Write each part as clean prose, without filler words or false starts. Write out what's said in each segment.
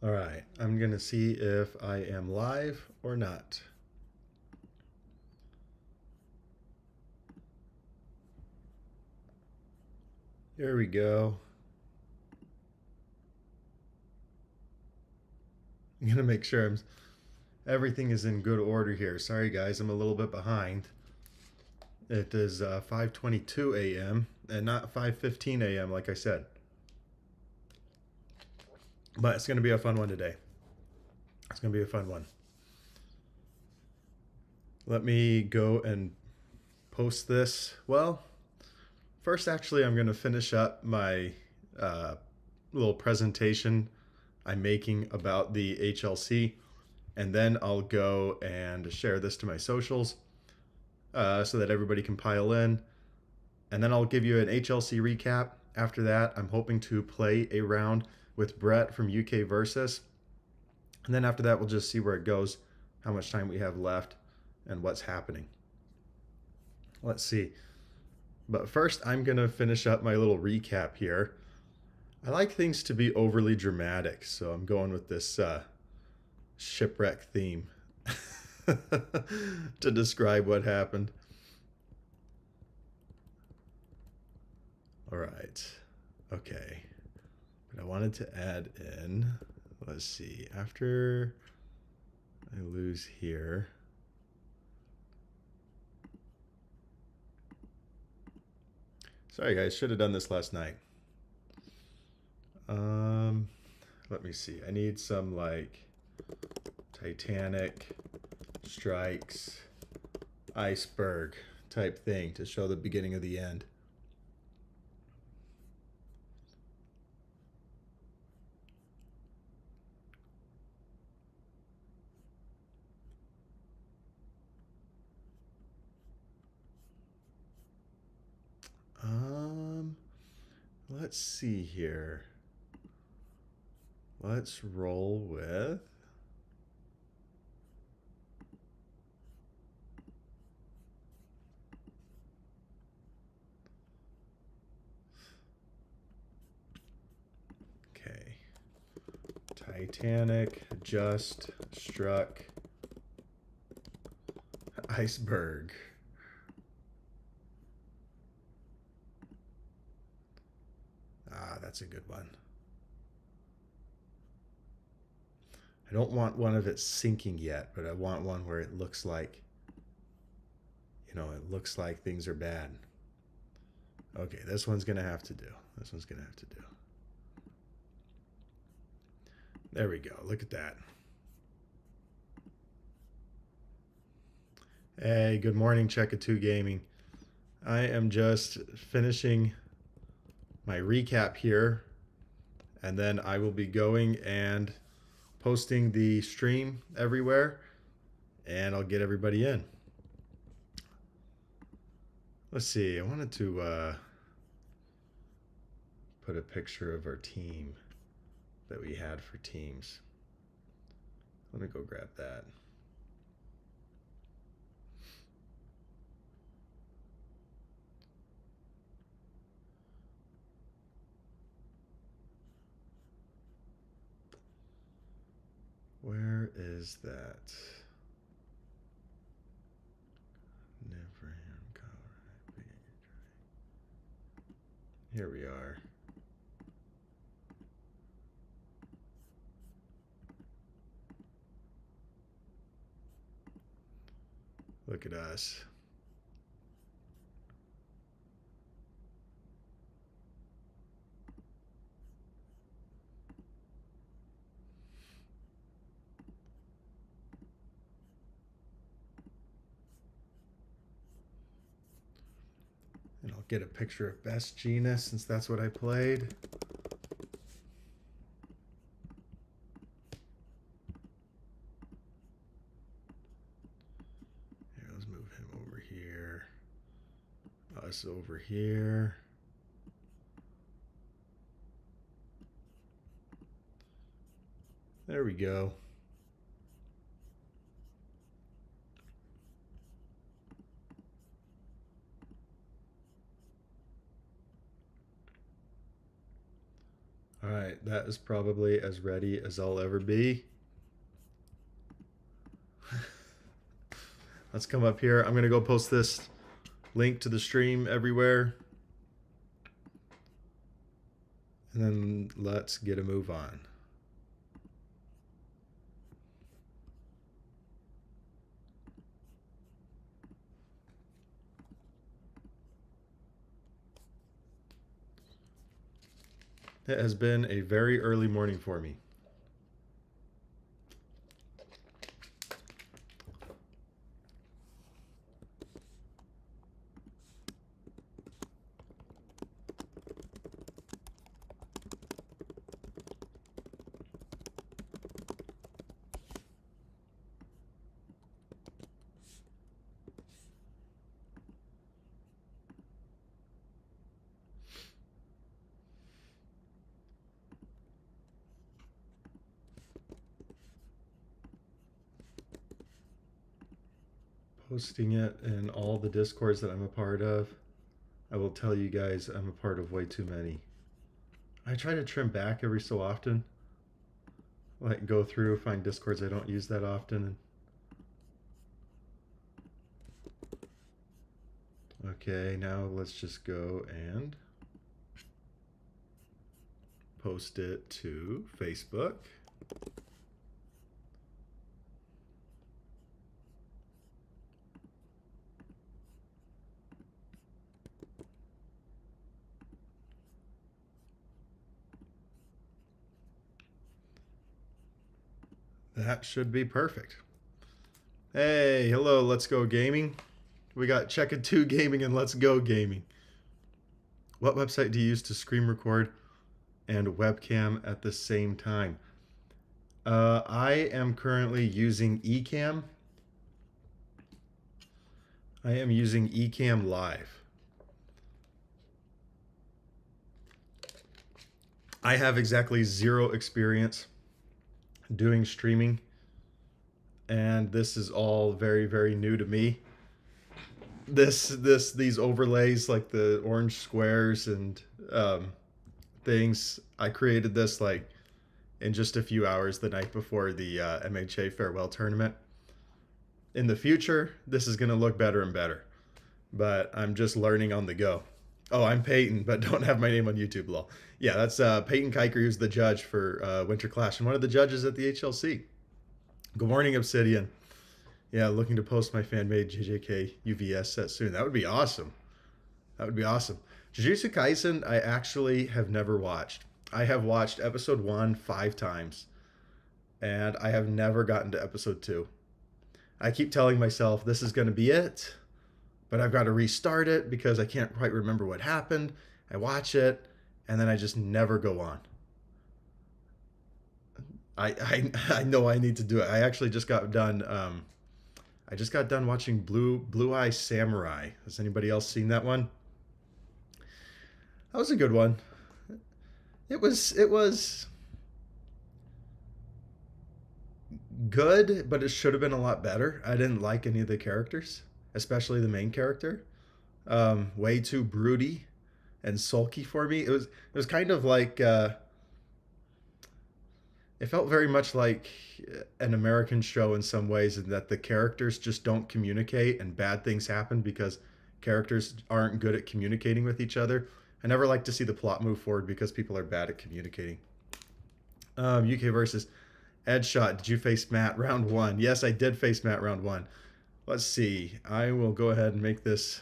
All right, I'm gonna see if I am live or not. Here we go. I'm gonna make sure everything is in good order here. Sorry guys, I'm a little bit behind. It is 5:22 a.m. and not 5:15 a.m. like I said. But it's gonna be a fun one today. It's gonna be a fun one. Let me go and post this. Well, first actually I'm gonna finish up my uh, little presentation I'm making about the HLC, and then I'll go and share this to my socials so that everybody can pile in. And then I'll give you an HLC recap. After that, I'm hoping to play a round with Brett from UK Versus. And then after that, we'll just see where it goes, how much time we have left, and what's happening. Let's see. But first, I'm going to finish up my little recap here. I like things to be overly dramatic, so I'm going with this shipwreck theme to describe what happened. All right. Okay. But I wanted to add in, let's see, after I lose here. Sorry guys, should have done this last night. Let me see. I need some like Titanic, strikes, iceberg type thing to show the beginning of the end. Let's see here. Let's roll with okay. Titanic just struck iceberg. Ah, that's a good one. I don't want one of it sinking yet, but I want one where it looks like, you know, it looks like things are bad. Okay, this one's gonna have to do. This one's gonna have to do. There we go. Look at that. Hey, good morning, Check-A-2 Gaming. I am just finishing my recap here, and then I will be going and posting the stream everywhere, and I'll get everybody in. Let's see, I wanted to put a picture of our team that we had for teams. Let me go grab that. Where is that? Never Here we are. Look at us. And I'll get a picture of Best Gina since that's what I played. Here, let's move him over here. Us over here. There we go. All right, that is probably as ready as I'll ever be. Let's come up here. I'm going to go post this link to the stream everywhere. And then let's get a move on. It has been a very early morning for me. Posting it in all the discords that I'm a part of. I will tell you guys I'm a part of way too many. I try to trim back every so often. Like go through, find discords I don't use that often. Okay, now let's just go and post it to Facebook. That should be perfect. Hey, hello, Let's Go Gaming. We got Check-It 2 Gaming and Let's Go Gaming. What website do you use to screen record and webcam at the same time? I am currently using Ecamm. I am using Ecamm Live. I have exactly zero experience doing streaming, and this is all very, very new to me. These overlays, like the orange squares and things, I created this like in just a few hours the night before the MHA farewell tournament. In the future, this is going to look better and better, but I'm just learning on the go. Oh, I'm Peyton, but don't have my name on YouTube, lol. Yeah, that's Peyton Kiker, who's the judge for Winter Clash and one of the judges at the HLC. Good morning, Obsidian. Yeah, looking to post my fan-made JJK UVS set soon. That would be awesome. That would be awesome. Jujutsu Kaisen, I actually have never watched. I have watched episode 1 5 times, and I have never gotten to episode 2. I keep telling myself this is going to be it, but I've got to restart it because I can't quite remember what happened. I watch it, and then I just never go on. I know I need to do it. I actually just got done. I just got done watching Blue Eye Samurai. Has anybody else seen that one? That was a good one. It was good, but it should have been a lot better. I didn't like any of the characters, especially the main character. Way too broody and sulky for me. It was kind of like it felt very much like an American show in some ways, in that the characters just don't communicate and bad things happen because characters aren't good at communicating with each other. I never like to see the plot move forward because people are bad at communicating. UK versus Edshot. Did you face Matt round 1? Yes, I did face Matt round 1. Let's see. I will go ahead and make this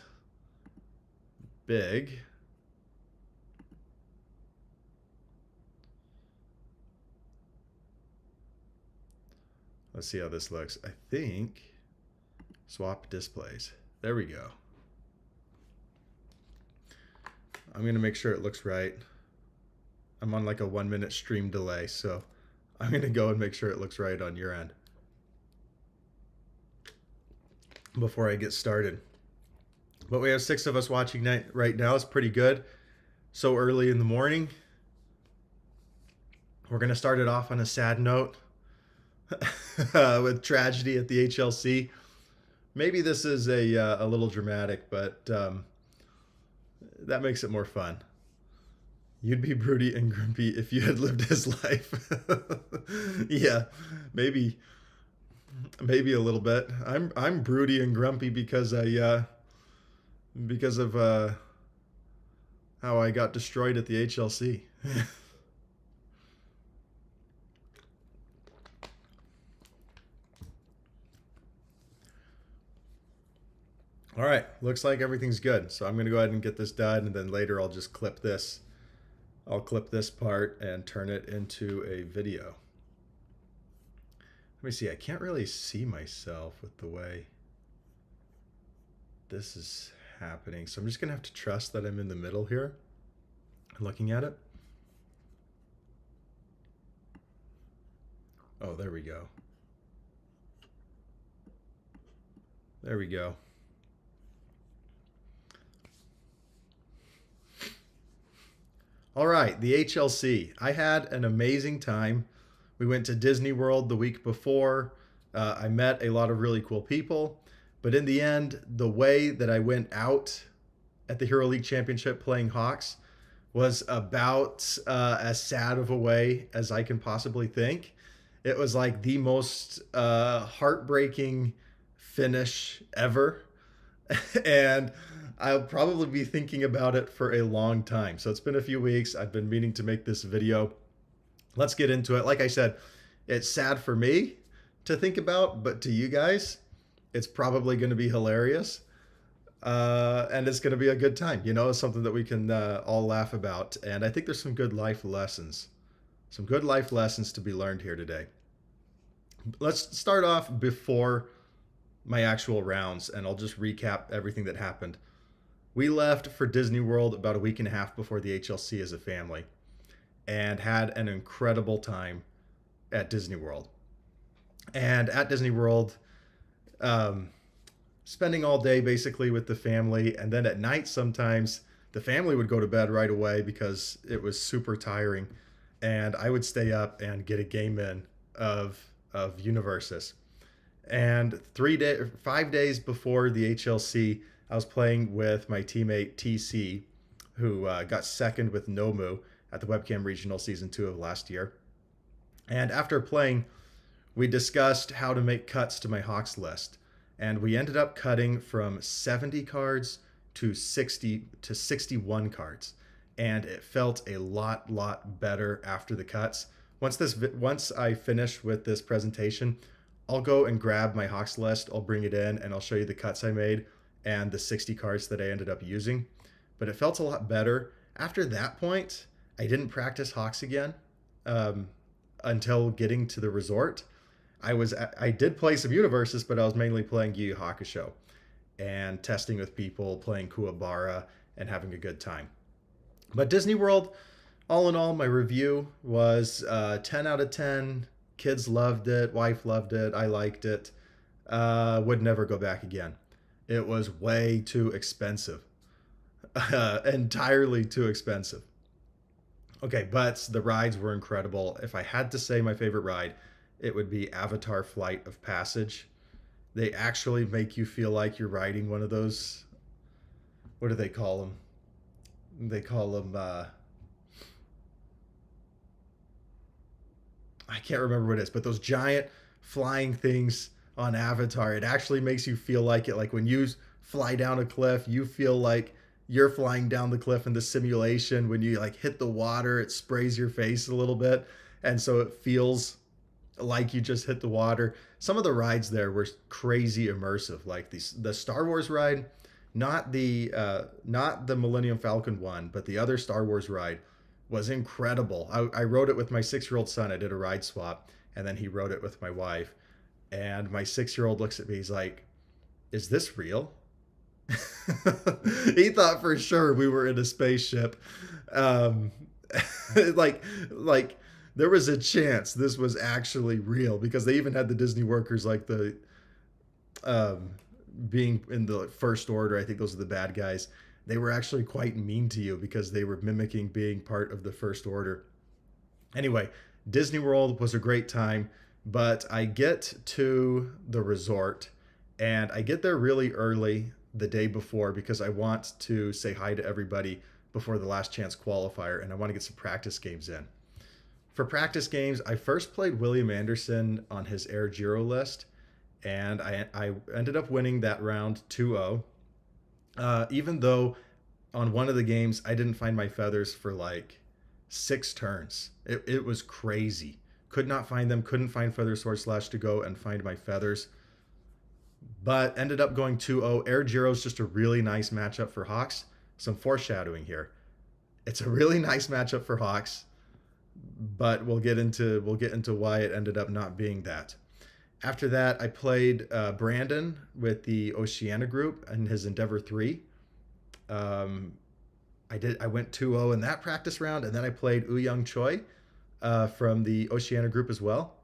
big. Let's see how this looks. I think swap displays. There we go. I'm going to make sure it looks right. I'm on like a 1-minute stream delay, so I'm going to go and make sure it looks right on your end before I get started. But we have 6 of us watching right now. It's pretty good. So early in the morning. We're going to start it off on a sad note with tragedy at the HLC. Maybe this is a little dramatic, but that makes it more fun. You'd be broody and grumpy if you had lived his life. Yeah, maybe maybe a little bit. I'm broody and grumpy because of how I got destroyed at the HLC. All right, looks like everything's good. So I'm going to go ahead and get this done, and then later I'll just clip this. I'll clip this part and turn it into a video. Let me see. I can't really see myself with the way this is happening. So I'm just going to have to trust that I'm in the middle here looking at it. Oh, there we go. There we go. All right, the HLC. I had an amazing time. We went to Disney World the week before. I met a lot of really cool people. But in the end, the way that I went out at the Hero League Championship playing Hawks was about as sad of a way as I can possibly think. It was like the most heartbreaking finish ever. And I'll probably be thinking about it for a long time. So it's been a few weeks. I've been meaning to make this video. Let's get into it. Like I said, it's sad for me to think about, but to you guys, it's probably going to be hilarious. And it's going to be a good time. You know, it's something that we can all laugh about. And I think there's some good life lessons. Some good life lessons to be learned here today. Let's start off before my actual rounds, and I'll just recap everything that happened. We left for Disney World about a week and a half before the HLC as a family and had an incredible time at Disney World. And at Disney World, spending all day basically with the family, and then at night sometimes the family would go to bed right away because it was super tiring, and I would stay up and get a game in of Univesus. And 5 days before the HLC, I was playing with my teammate TC, who got second with Nomu at the Webcam Regional Season 2 of last year. And after playing, we discussed how to make cuts to my Hawks list. And we ended up cutting from 70 cards to 61 cards. And it felt a lot better after the cuts. Once I finish with this presentation, I'll go and grab my Hawks list, I'll bring it in, and I'll show you the cuts I made and the 60 cards that I ended up using. But it felt a lot better. After that point, I didn't practice Hawks again until getting to the resort. I did play some Universes, but I was mainly playing Yu Yu Hakusho and testing with people, playing Kuwabara, and having a good time. But Disney World, all in all, my review was 10 out of 10. Kids loved it. Wife loved it. I liked it. Would never go back again. It was way too expensive. Entirely too expensive. Okay, but the rides were incredible. If I had to say my favorite ride, it would be Avatar Flight of Passage. They actually make you feel like you're riding one of those. What do they call them? They call them. I can't remember what it is, but those giant flying things on Avatar, it actually makes you feel like it. Like when you fly down a cliff, you feel like you're flying down the cliff in the simulation. When you like hit the water, it sprays your face a little bit. And so it feels like you just hit the water. Some of the rides there were crazy immersive. Like the Star Wars ride, not the Millennium Falcon one, but the other Star Wars ride was incredible. I rode it with my 6-year-old son. I did a ride swap, and then he rode it with my wife. And my 6-year-old looks at me. He's like, "Is this real?" He thought for sure we were in a spaceship. Like there was a chance this was actually real, because they even had the Disney workers, like the being in the First Order. I think those are the bad guys. They were actually quite mean to you because they were mimicking being part of the First Order. Anyway, Disney World was a great time, but I get to the resort and I get there really early the day before because I want to say hi to everybody before the last chance qualifier, and I want to get some practice games in. For practice games, I first played William Anderson on his Air Giro list, and I ended up winning that round 2-0. Even though on one of the games I didn't find my feathers for like 6 turns. It was crazy. Could not find them, couldn't find Feather Sword Slash to go and find my feathers. But ended up going 2-0. Air Giro is just a really nice matchup for Hawks. Some foreshadowing here. It's a really nice matchup for Hawks, but we'll get into why it ended up not being that. After that, I played Brandon with the Oceania group and his Endeavor 3. I went 2-0 in that practice round, and then I played Young Choi from the Oceania group as well.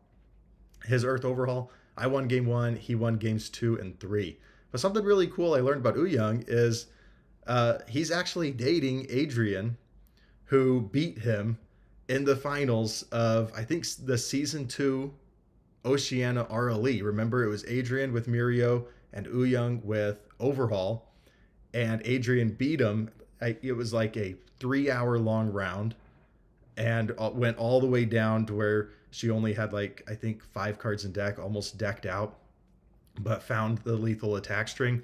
His Earth Overhaul. I won game 1, he won games 2 and 3. But something really cool I learned about Young is he's actually dating Adrian, who beat him in the finals of, I think, the season 2 Oceania RLE. Remember, it was Adrian with Mirio and Young with Overhaul, and Adrian beat him. It was like a 3-hour long round, and went all the way down to where she only had, like, I think 5 cards in deck, almost decked out, but found the lethal attack string.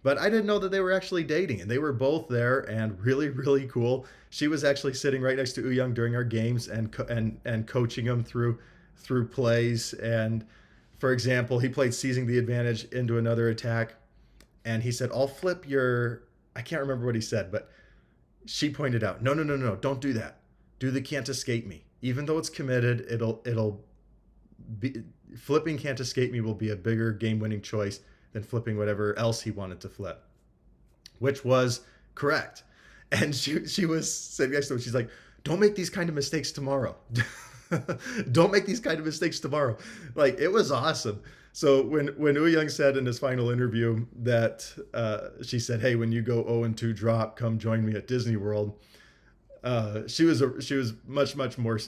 But I didn't know that they were actually dating, and they were both there, and really, really cool. She was actually sitting right next to Young during our games and coaching him through plays. And for example, he played Seizing the Advantage into another attack, and he said, "I'll flip your," I can't remember what he said, but she pointed out, no, don't do that. Do the Can't Escape Me. Even though it's committed, it'll be, flipping Can't Escape Me will be a bigger game-winning choice than flipping whatever else he wanted to flip, which was correct. And she was sitting next to him. She's like, "Don't make these kind of mistakes tomorrow." Don't make these kind of mistakes tomorrow. Like, it was awesome. So when Young said in his final interview that she said, "Hey, when you go 0-2 drop, come join me at Disney World," she was much more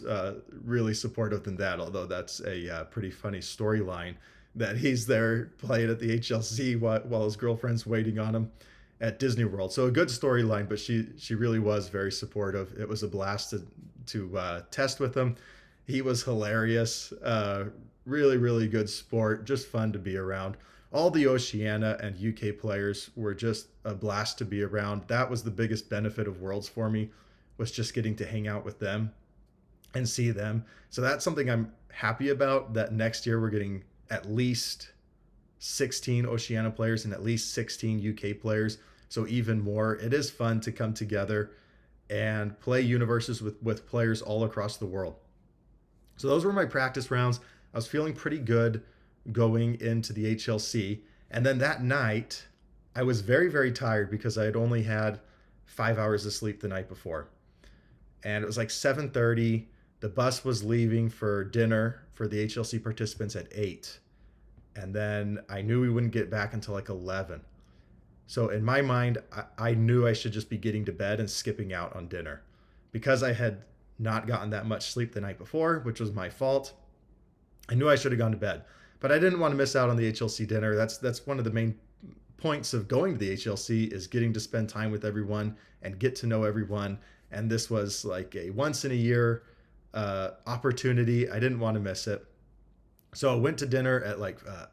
really supportive than that. Although that's a pretty funny storyline that he's there playing at the HLC while his girlfriend's waiting on him at Disney World. So a good storyline, but she really was very supportive. It was a blast to test with him. He was hilarious. Really, really good sport. Just fun to be around. All the Oceania and UK players were just a blast to be around. That was the biggest benefit of Worlds for me, was just getting to hang out with them and see them. So that's something I'm happy about, that next year we're getting at least 16 Oceania players and at least 16 UK players. So even more. It is fun to come together and play universes with players all across the world. So those were my practice rounds. I was feeling pretty good going into the HLC. And then that night, I was very, very tired because I had only had 5 hours of sleep the night before. And it was like 7:30. The bus was leaving for dinner for the HLC participants at 8. And then I knew we wouldn't get back until like 11. So in my mind, I knew I should just be getting to bed and skipping out on dinner. Because I had not gotten that much sleep the night before, which was my fault, I knew I should have gone to bed. But I didn't want to miss out on the HLC dinner. That's one of the main points of going to the HLC, is getting to spend time with everyone and get to know everyone. And this was like a once in a year opportunity. I didn't want to miss it. So I went to dinner at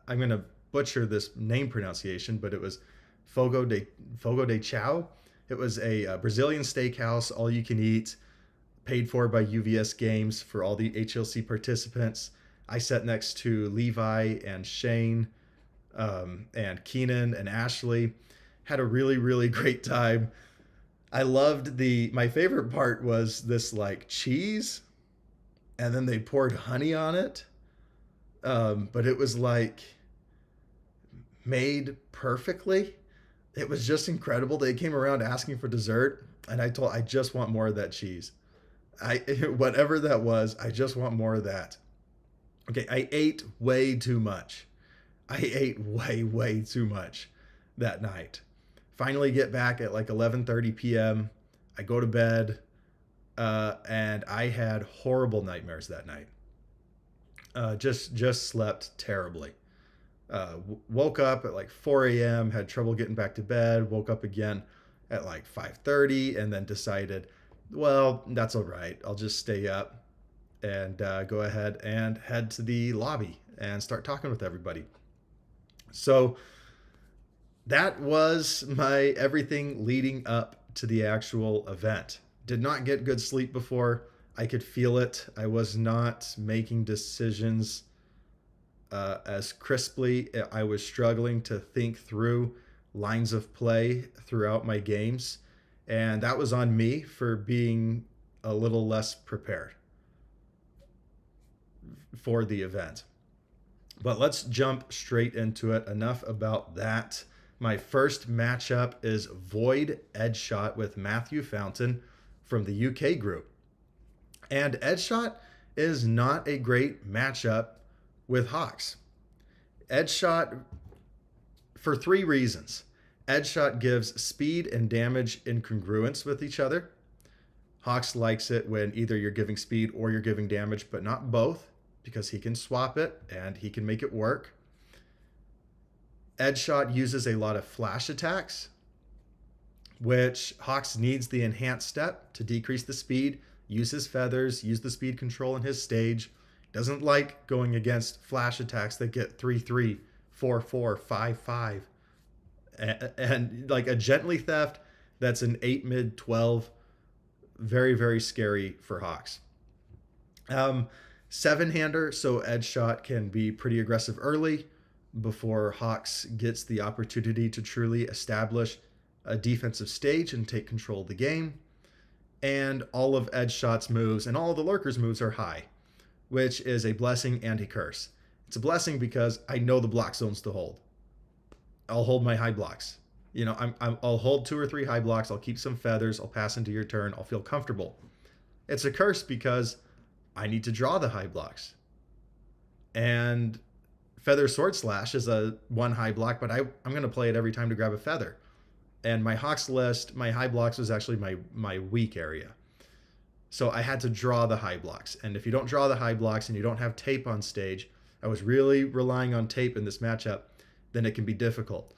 I'm going to butcher this name pronunciation, but it was Fogo de Chao. It was a Brazilian steakhouse, all you can eat, paid for by UVS Games for all the HLC participants. I sat next to Levi and Shane and Keenan and Ashley. Had a really, really great time. I loved my favorite part was this like cheese, and then they poured honey on it. But it was like made perfectly. It was just incredible. They came around asking for dessert, and I just want more of that cheese. Whatever that was, I just want more of that. Okay, I ate way too much. I ate way too much that night. Finally get back at like 11:30 p.m. I go to bed, and I had horrible nightmares that night. Just slept terribly. Woke up at like 4 a.m., had trouble getting back to bed, woke up again at like 5:30 and then decided, well, that's all right. I'll just stay up and go ahead and head to the lobby and start talking with everybody. So that was my everything leading up to the actual event. Did not get good sleep before. I could feel it. I was not making decisions as crisply. I was struggling to think through lines of play throughout my games. And that was on me for being a little less prepared for the event. But let's jump straight into it. Enough about that. My first matchup is Void Edgeshot with Matthew Fountain from the UK group. And Edgeshot is not a great matchup with Hawks. Edgeshot, for 3 reasons. Edgeshot gives speed and damage incongruence with each other. Hawks likes it when either you're giving speed or you're giving damage, but not both, because he can swap it and he can make it work. Edgeshot uses a lot of flash attacks, which Hawks needs the enhanced step to decrease the speed, use his feathers, use the speed control in his stage. Doesn't like going against flash attacks that get 3-3, 4-4, 5-5. And like a Gently Theft that's an 8 mid 12. Very, very scary for Hawks. 7-hander, so Edgeshot can be pretty aggressive early before Hawks gets the opportunity to truly establish a defensive stage and take control of the game. And all of Edgeshot's moves and all of the Lurker's moves are high, which is a blessing and a curse. It's a blessing because I know the block zones to hold. I'll hold my high blocks. You know, I'll hold 2 or 3 high blocks. I'll keep some feathers. I'll pass into your turn. I'll feel comfortable. It's a curse because I need to draw the high blocks. And Feather Sword Slash is a 1 high block, but I'm going to play it every time to grab a feather. And my Hawks list, my high blocks was actually my weak area. So I had to draw the high blocks. And if you don't draw the high blocks and you don't have tape on stage, I was really relying on tape in this matchup, then it can be difficult.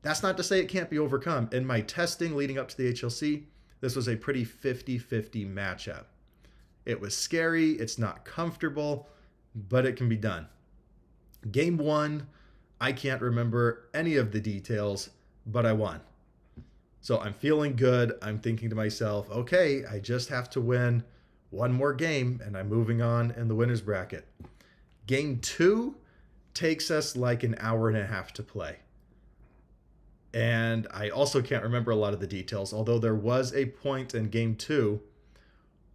That's not to say it can't be overcome. In my testing leading up to the HLC, this was a pretty 50-50 matchup. It was scary, it's not comfortable, but it can be done. Game 1, I can't remember any of the details, but I won. So I'm feeling good. I'm thinking to myself, okay, I just have to win one more game and I'm moving on in the winner's bracket. Game 2 takes us like an hour and a half to play. And I also can't remember a lot of the details, although there was a point in game 2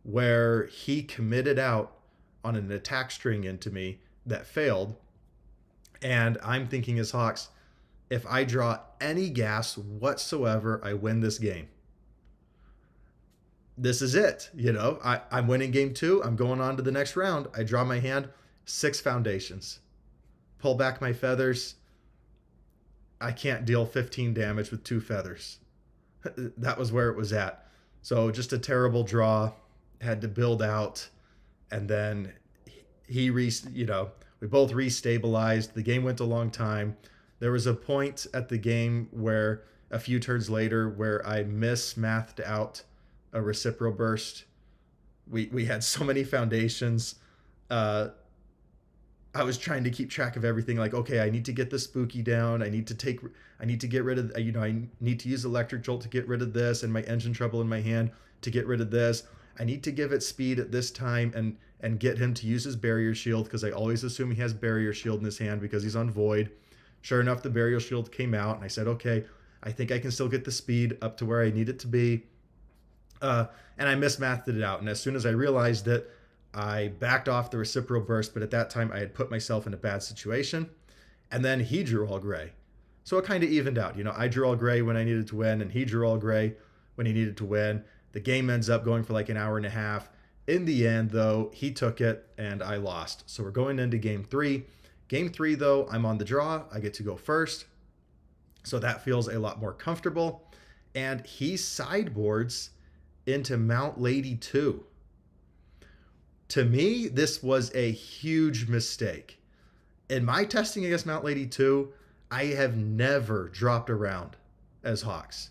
where he committed out on an attack string into me that failed. And I'm thinking as Hawks, if I draw any gas whatsoever, I win this game. This is it. You know, I'm winning game 2. I'm going on to the next round. I draw my hand, 6 foundations. Pull back my feathers. I can't deal 15 damage with 2 feathers. That was where it was at. So just a terrible draw. Had to build out. And then we both restabilized. The game went a long time. There was a point at the game where a few turns later where I mismathed out a reciprocal burst. We had so many foundations. I was trying to keep track of everything. Like, okay, I need to get the spooky down. I need to get rid of, I need to use electric jolt to get rid of this, and my engine trouble in my hand to get rid of this. I need to give it speed at this time and get him to use his barrier shield, because I always assume he has barrier shield in his hand because he's on void. Sure enough, the barrier shield came out, and I said, okay, I think I can still get the speed up to where I need it to be. And I mismathed it out. And as soon as I realized it, I backed off the reciprocal burst, but at that time I had put myself in a bad situation. And then he drew all gray. So it kind of evened out. You know, I drew all gray when I needed to win, and he drew all gray when he needed to win. The game ends up going for like an hour and a half. In the end, though, he took it and I lost. So we're going into game 3. Game 3, though, I'm on the draw. I get to go first. So that feels a lot more comfortable. And he sideboards into Mount Lady 2. To me, this was a huge mistake. In my testing against Mount Lady 2, I have never dropped around as Hawks.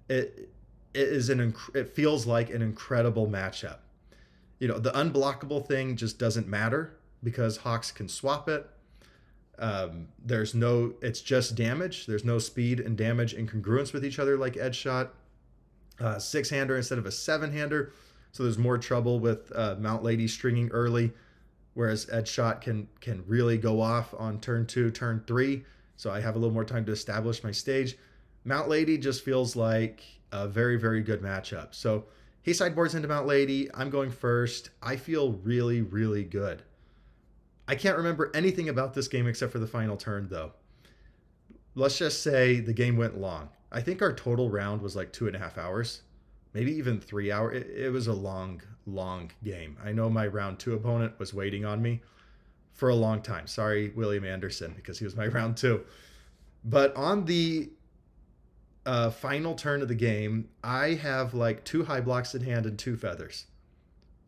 it it feels like an incredible matchup. The unblockable thing just doesn't matter because Hawks can swap it. It's just damage. There's no speed and damage incongruence with each other like Edge Shot. Six-hander instead of a seven-hander. So there's more trouble with Mount Lady stringing early, whereas Edge Shot can really go off on turn 2, turn 3. So I have a little more time to establish my stage. Mount Lady just feels like a very, very good matchup. So he sideboards into Mount Lady. I'm going first. I feel really, really good. I can't remember anything about this game except for the final turn, though. Let's just say the game went long. I think our total round was like 2.5 hours, maybe even 3 hours. It was a long, long game. I know my round 2 opponent was waiting on me for a long time. Sorry, William Anderson, because he was my round 2. But on the final turn of the game, I have like 2 high blocks in hand and 2 feathers.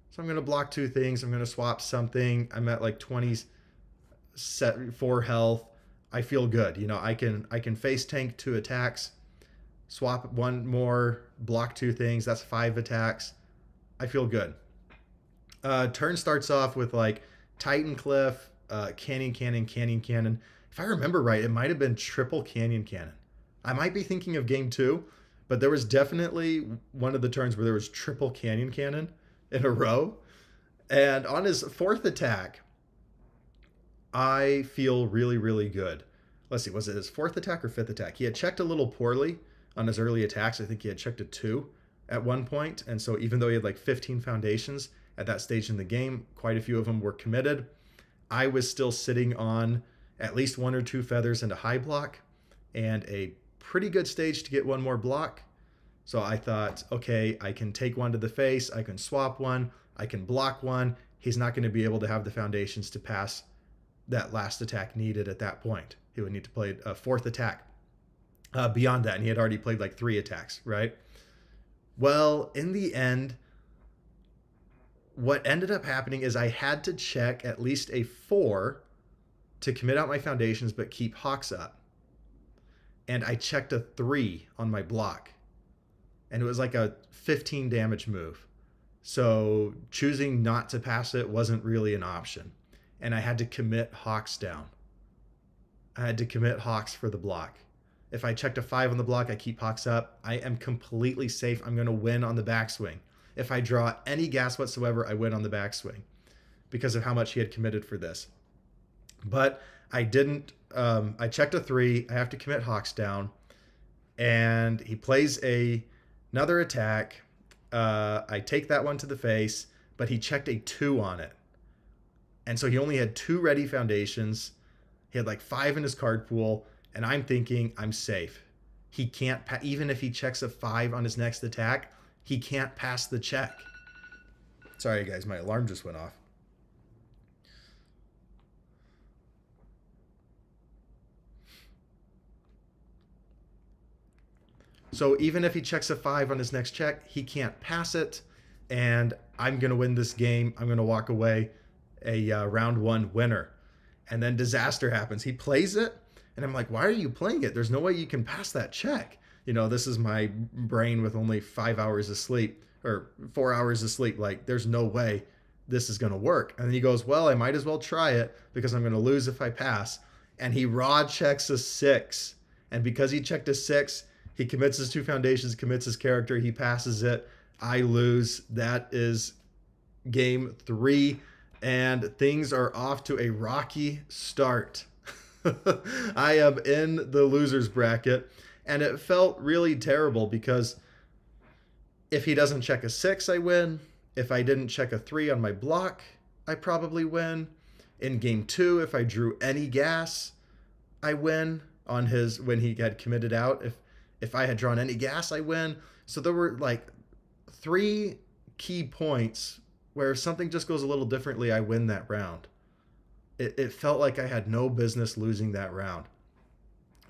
So I'm going to block 2 things. I'm going to swap something. I'm at like 24 health. I feel good. I can face tank 2 attacks, swap 1 more, block 2 things. That's 5 attacks. I feel good. Turn starts off with like Titan Cliff, Canyon Cannon, Canyon Cannon. If I remember right, it might have been triple Canyon Cannon. I might be thinking of game 2, but there was definitely one of the turns where there was triple Canyon Cannon in a row. And on his 4th attack, I feel really, really good. Let's see, was it his 4th attack or 5th attack? He had checked a little poorly on his early attacks. I think he had checked a 2 at one point. And so even though he had like 15 foundations at that stage in the game, quite a few of them were committed. I was still sitting on at least 1 or 2 feathers and a high block and a pretty good stage to get 1 more block. So I thought, okay, I can take 1 to the face. I can swap 1. I can block 1. He's not going to be able to have the foundations to pass that last attack needed at that point. He would need to play a 4th attack beyond that. And he had already played like 3 attacks, right? Well, in the end, what ended up happening is I had to check at least a 4 to commit out my foundations but keep Hawks up. And I checked a 3 on my block. And it was like a 15 damage move. So choosing not to pass it wasn't really an option. And I had to commit Hawks down. I had to commit Hawks for the block. If I checked a 5 on the block, I keep Hawks up. I am completely safe. I'm going to win on the backswing. If I draw any gas whatsoever, I win on the backswing because of how much he had committed for this. But I didn't. I checked a 3. I have to commit Hawks down. And he plays another attack. I take that one to the face, but he checked a 2 on it. And so he only had 2 ready foundations. He had like 5 in his card pool. And I'm thinking, I'm safe. He can't, even if he checks a 5 on his next attack, he can't pass the check. Sorry, guys, my alarm just went off. So even if he checks a 5 on his next check, he can't pass it. And I'm going to win this game. I'm going to walk away a round 1 winner. And then disaster happens. He plays it. And I'm like, why are you playing it? There's no way you can pass that check. This is my brain with only 5 hours of sleep or 4 hours of sleep. Like, there's no way this is going to work. And then he goes, well, I might as well try it because I'm going to lose if I pass. And he raw checks a 6. And because he checked a 6, he commits his 2 foundations, commits his character. He passes it. I lose. That is game 3. And things are off to a rocky start. I am in the loser's bracket, and it felt really terrible because if he doesn't check a 6, I win. If I didn't check a 3 on my block, I probably win. In game 2, if I drew any gas, I win on his when he had committed out. If I had drawn any gas, I win. So there were like 3 key points where if something just goes a little differently, I win that round. It felt like I had no business losing that round.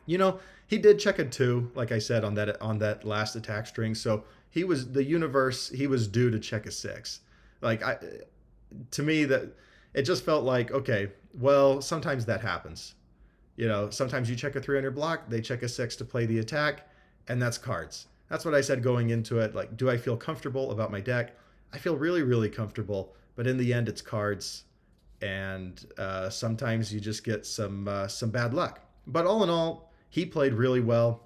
He did check a 2, like I said, on that last attack string. So he was due to check a 6. To me, that it just felt like, okay, well, sometimes that happens. Sometimes you check a 3 on your block, they check a 6 to play the attack, and that's cards. That's what I said going into it. Like, do I feel comfortable about my deck? I feel really, really comfortable. But in the end, it's cards, and sometimes you just get some bad luck. But all in all, he played really well.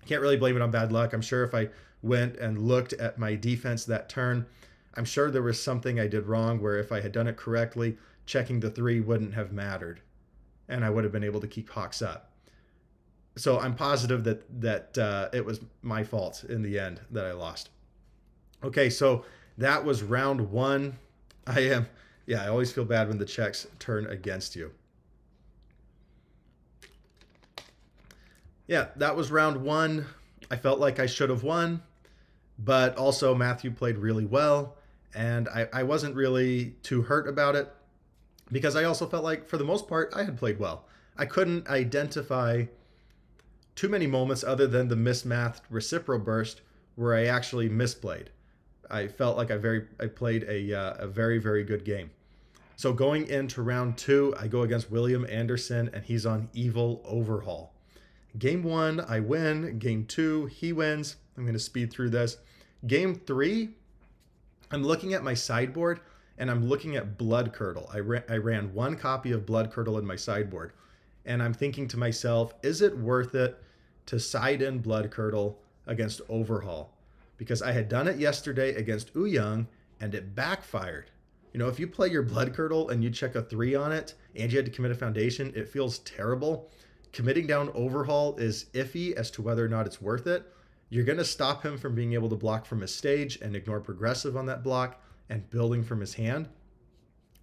Can't really blame it on bad luck. I'm sure if I went and looked at my defense that turn, I'm sure there was something I did wrong where if I had done it correctly, checking the 3 wouldn't have mattered, and I would have been able to keep Hawks up. So I'm positive that it was my fault in the end that I lost. Okay, so that was round 1. I always feel bad when the checks turn against you. Yeah, that was round 1. I felt like I should have won, but also Matthew played really well, and I wasn't really too hurt about it because I also felt like, for the most part, I had played well. I couldn't identify too many moments other than the mismathed reciprocal burst where I actually misplayed. I felt like I played a very, very good game. So going into round 2, I go against William Anderson, and he's on Evil Overhaul. Game 1, I win. Game 2, he wins. I'm going to speed through this. Game 3, I'm looking at my sideboard, and I'm looking at Blood Curdle. I ran 1 copy of Blood Curdle in my sideboard, and I'm thinking to myself, is it worth it to side in Blood Curdle against Overhaul? Because I had done it yesterday against Ouyang, and it backfired. You know, if you play your Blood Curdle and you check a 3 on it, and you had to commit a foundation, it feels terrible. Committing down Overhaul is iffy as to whether or not it's worth it. You're going to stop him from being able to block from his stage and ignore progressive on that block and building from his hand.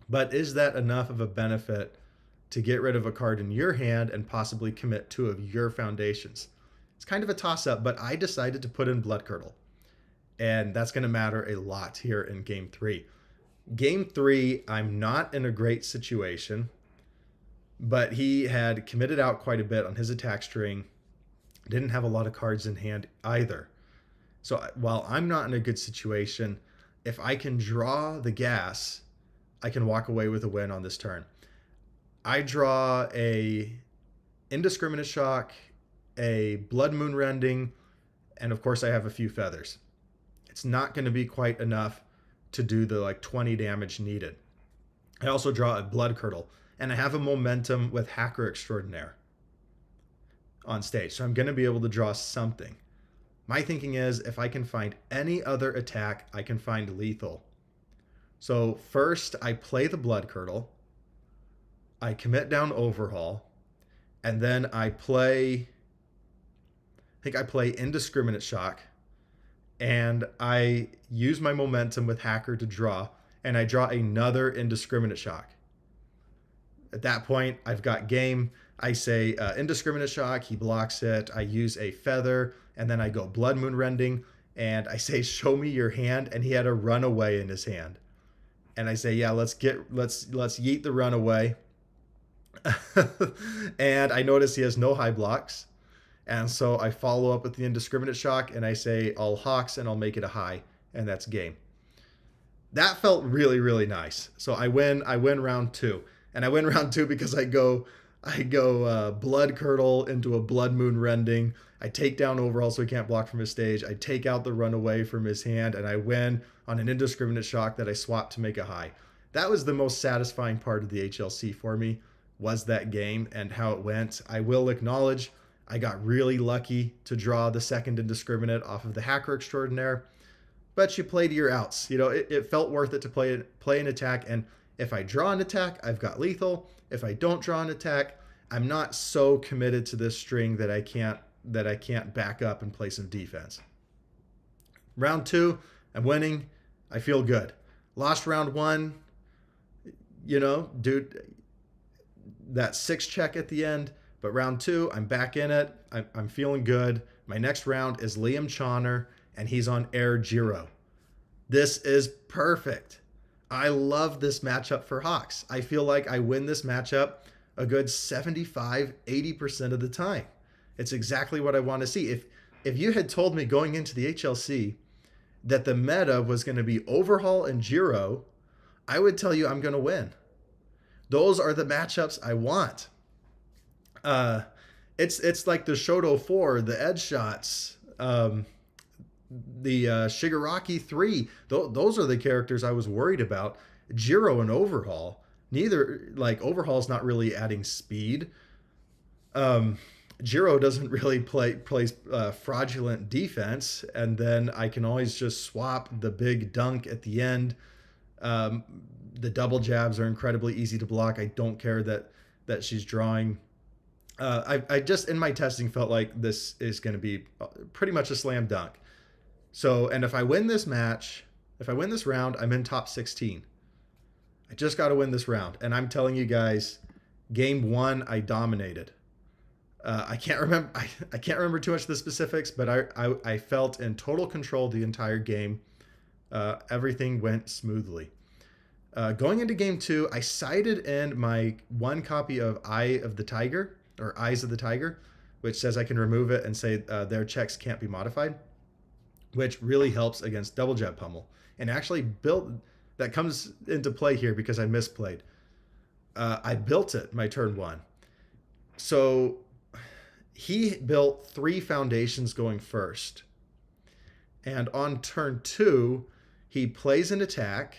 But is that enough of a benefit to get rid of a card in your hand and possibly commit 2 of your foundations? It's kind of a toss-up, but I decided to put in Blood Curdle. And that's going to matter a lot here in Game 3. Game 3, I'm not in a great situation, but he had committed out quite a bit on his attack string, didn't have a lot of cards in hand either. So while I'm not in a good situation, if I can draw the gas, I can walk away with a win on this turn. I draw a Indiscriminate Shock, a Blood Moon Rending, and of course I have a few feathers. It's not going to be quite enough to do the 20 damage needed. I also draw a Blood Curdle, and I have a momentum with Hacker Extraordinaire on stage, so I'm going to be able to draw something. My thinking is, if I can find any other attack, I can find lethal. So first, I play the Blood Curdle, I commit down Overhaul, and then I play Indiscriminate Shock, and I use my momentum with Hacker to draw, and I draw another Indiscriminate Shock. At that point, I've got game. I say Indiscriminate Shock, he blocks it. I use a feather, and then I go Blood Moon Rending, and I say, show me your hand, and he had a Runaway in his hand. And I say, yeah, let's yeet the Runaway. And I notice he has no high blocks. And so I follow up with the Indiscriminate Shock, and I say, I'll Hawks, and I'll make it a high, and that's game. That felt really, really nice. So I win round 2. And I win round 2 because I go Blood Curdle into a Blood Moon Rending. I take down Overhaul so he can't block from his stage. I take out the Runaway from his hand, and I win on an Indiscriminate Shock that I swap to make a high. That was the most satisfying part of the HLC for me, was that game and how it went. I will acknowledge I got really lucky to draw the second Indiscriminate off of the Hacker Extraordinaire, but you play to your outs. You know, it felt worth it to play an attack, and if I draw an attack, I've got lethal. If I don't draw an attack, I'm not so committed to this string that I can't back up and play some defense. Round 2, I'm winning. I feel good. Lost round 1, you know, dude, that 6 check at the end. But round 2, I'm back in it. I'm feeling good. My next round is Liam Chawner, and he's on Air Giro. This is perfect. I love this matchup for Hawks. I feel like I win this matchup a good 75-80% of the time. It's exactly what I want to see. If you had told me going into the HLC that the meta was going to be Overhaul and Giro, I would tell you I'm going to win. Those are the matchups I want. It's like the Shoto 4, the edge shots, The Shigaraki 3, those are the characters I was worried about. Jiro and Overhaul, neither, like, Overhaul's not really adding speed. Um, Jiro doesn't really plays fraudulent defense, and then I can always just swap the big dunk at the end. Um, the double jabs are incredibly easy to block. I don't care that she's drawing. I just in my testing felt like this is going to be pretty much a slam dunk. So, and if I win this match, if I win this round, I'm in top 16. I just got to win this round, and I'm telling you guys, game one I dominated. I can't remember. I can't remember too much of the specifics, but I felt in total control the entire game. Everything went smoothly. Going into game two, I sided in my one copy of Eye of the Tiger or Eyes of the Tiger, which says I can remove it and say their checks can't be modified, which really helps against double jab pummel. And actually built that comes into play here because I misplayed. I built it my turn one. So he built 3 foundations going first. And on turn 2, he plays an attack.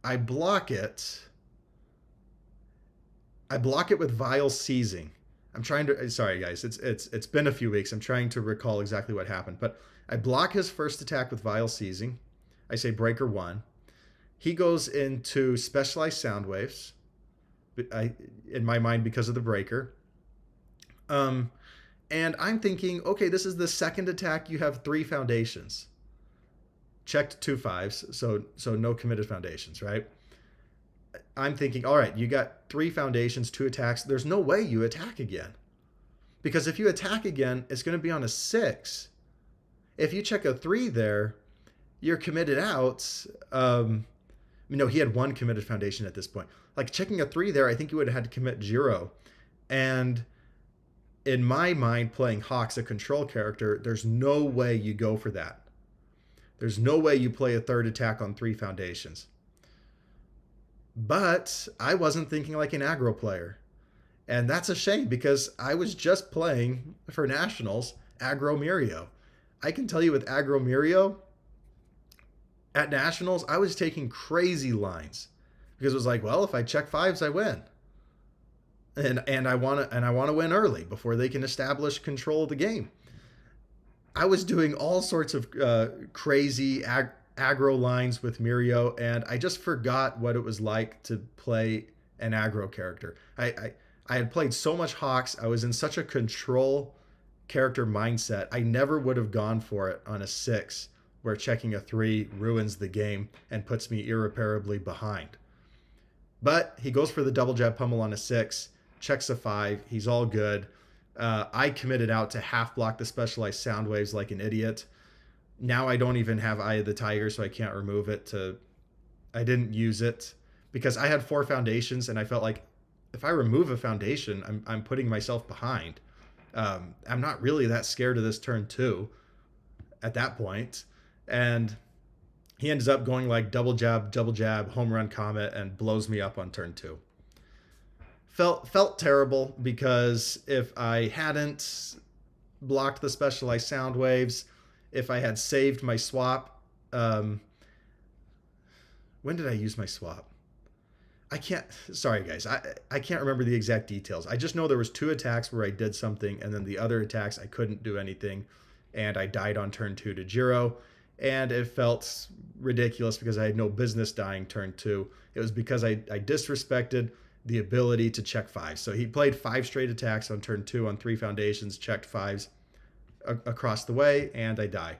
I block it. I block it with Vile Seizing. I'm trying to sorry guys, it's been a few weeks. I'm trying to recall exactly what happened, but I block his first attack with Vile Seizing. I say breaker 1. He goes into specialized sound waves. In my mind because of the breaker. And I'm thinking, okay, this is the second attack. You have 3 foundations. Checked 2 5s, so no committed foundations, right? I'm thinking, all right, you got 3 foundations, 2 attacks. There's no way you attack again. Because if you attack again, it's going to be on a 6. If you check a 3 there, you're committed out. He had 1 committed foundation at this point. Like checking a 3 there, I think you would have had to commit Jiro. And in my mind, playing Hawk's a control character, there's no way you go for that. There's no way you play a 3rd attack on 3 foundations. But I wasn't thinking like an aggro player. And that's a shame because I was just playing for Nationals aggro Mirio. I can tell you with aggro Mirio, at Nationals, I was taking crazy lines because it was like, well, if I check 5s, I win. And I want to win early before they can establish control of the game. I was doing all sorts of crazy aggro lines with Mirio, and I just forgot what it was like to play an aggro character. I had played so much Hawks. I was in such a control character mindset. I never would have gone for it on a 6 where checking a 3 ruins the game and puts me irreparably behind. But he goes for the double jab pummel on a 6, checks a 5. He's all good. I committed out to half block the specialized sound waves like an idiot. Now I don't even have Eye of the Tiger, so I can't remove it. I didn't use it because I had 4 foundations, and I felt like if I remove a foundation, I'm putting myself behind. I'm not really that scared of this turn 2 at that point. And he ends up going like double jab, home run comet, and blows me up on turn 2. Felt terrible because if I hadn't blocked the specialized sound waves, if I had saved my swap, when did I use my swap? Sorry guys, I can't remember the exact details. I just know there was 2 attacks where I did something, and then the other attacks I couldn't do anything, and I died on turn 2 to Jiro, and it felt ridiculous because I had no business dying turn 2. It was because I disrespected the ability to check 5. So he played 5 straight attacks on turn 2 on 3 foundations, checked 5s across the way, and I die.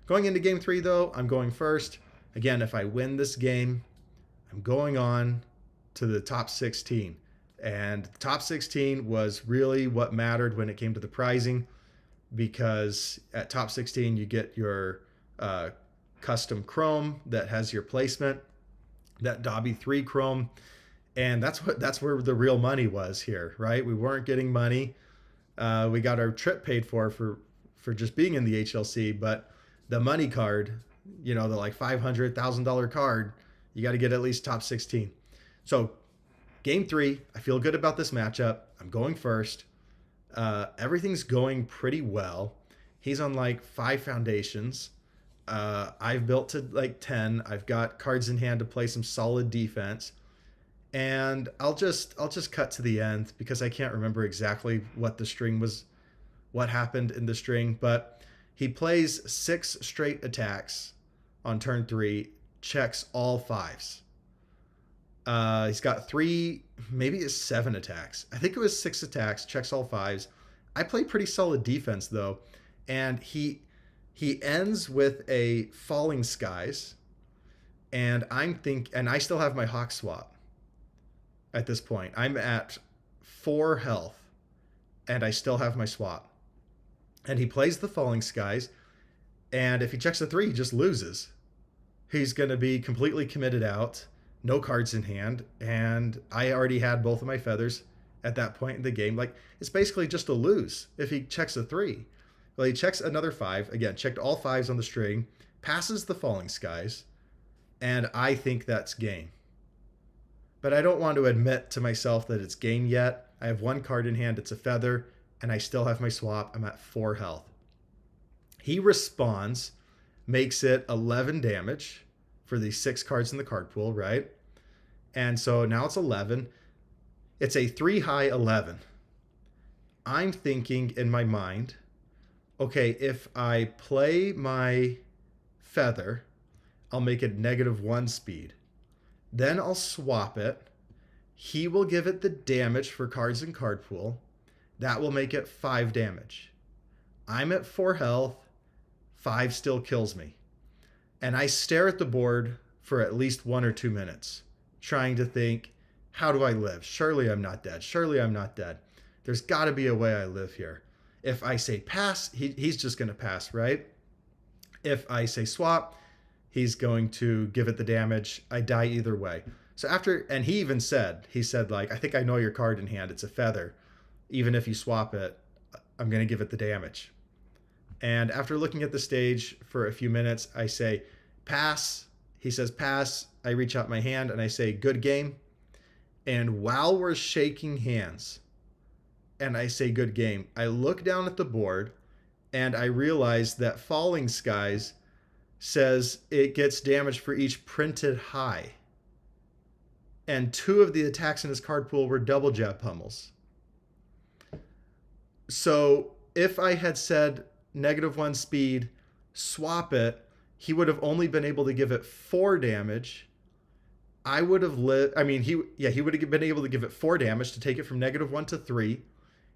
Going into game 3 though, I'm going first. Again, if I win this game, I'm going on to the top 16. And the top 16 was really what mattered when it came to the prizing, because at top 16 you get your custom chrome that has your placement, that Dobby 3 chrome, and that's where the real money was here, right? We weren't getting money. We got our trip paid for just being in the HLC, but the money card, the like $500,000 card, you got to get at least top 16. So game 3, I feel good about this matchup. I'm going first. Everything's going pretty well. He's on like 5 foundations. I've built to like 10. I've got cards in hand to play some solid defense. And I'll just cut to the end because I can't remember exactly what happened in the string, but he plays 6 straight attacks on turn 3, checks all fives. He's got 3, maybe it's 7 attacks. I think it was 6 attacks, checks all fives. I play pretty solid defense though, and he ends with a Falling Skies, and I still have my Hawk swap at this point. I'm at 4 health, and I still have my swap. And he plays the Falling Skies, and if he checks a 3, he just loses. He's going to be completely committed out, no cards in hand, and I already had both of my feathers at that point in the game. Like, it's basically just a lose if he checks a 3. Well, he checks another 5. Again, checked all 5s on the string, passes the Falling Skies, and I think that's game. But I don't want to admit to myself that it's game yet. I have 1 card in hand, it's a feather, and I still have my swap. I'm at 4 health. He responds, makes it 11 damage for the 6 cards in the card pool, right? And so now it's 11. It's a 3 high 11. I'm thinking in my mind, okay, if I play my feather, I'll make it -1 speed. Then I'll swap it. He will give it the damage for cards in card pool. That will make it 5 damage. I'm at 4 health. 5 still kills me. And I stare at the board for at least 1 or 2 minutes, trying to think, how do I live? Surely I'm not dead. Surely I'm not dead. There's got to be a way I live here. If I say pass, he's just going to pass, right? If I say swap, he's going to give it the damage. I die either way. So and he even said, like, I think I know your card in hand. It's a feather. Even if you swap it, I'm going to give it the damage. And after looking at the stage for a few minutes, I say, pass. He says, pass. I reach out my hand and I say, good game. And while we're shaking hands and I say, good game, I look down at the board and I realize that Falling Skies says it gets damage for each printed high. And 2 of the attacks in his card pool were double jab pummels. So if I had said -1 speed, swap it, he would have only been able to give it 4 damage. I would have lived. I mean, he would have been able to give it 4 damage to take it from -1 to 3,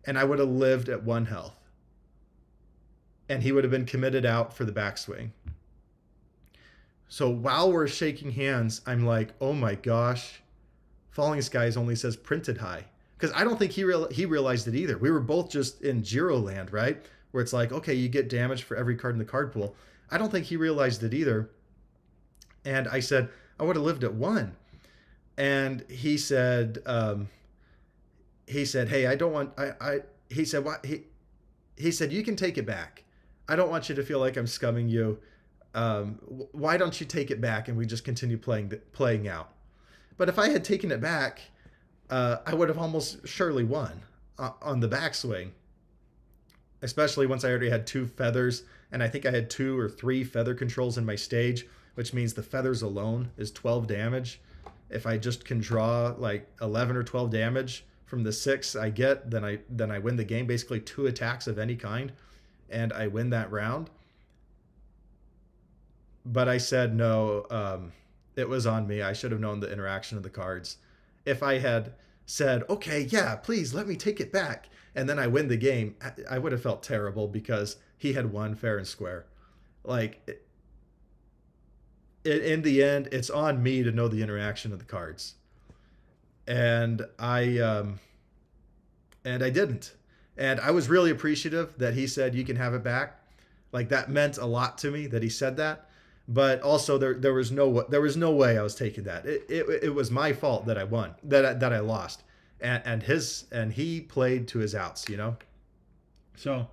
and I would have lived at 1 health. And he would have been committed out for the backswing. So while we're shaking hands, I'm like, oh my gosh, Falling Skies only says printed high. Because I don't think he realized it either. We were both just in Giro land, right? Where it's like, okay, you get damage for every card in the card pool. I don't think he realized it either. And I said, I would have lived at 1. And he said, hey, I don't want, he said, what? He said, you can take it back. I don't want you to feel like I'm scumming you. Why don't you take it back and we just continue playing out? But if I had taken it back, I would have almost surely won on the backswing, especially once I already had 2 feathers, and I think I had 2 or 3 feather controls in my stage, which means the feathers alone is 12 damage. If I just can draw like 11 or 12 damage from the 6 I get, then I win the game. Basically 2 attacks of any kind, and I win that round. But I said no. It was on me. I should have known the interaction of the cards. If I had said, okay, yeah, please let me take it back, and then I win the game, I would have felt terrible because he had won fair and square. Like, in the end, it's on me to know the interaction of the cards. And I didn't. And I was really appreciative that he said, you can have it back. Like, that meant a lot to me that he said that. But also there was no way I was taking that. It was my fault that I won, that I lost, and he played to his outs, you know. So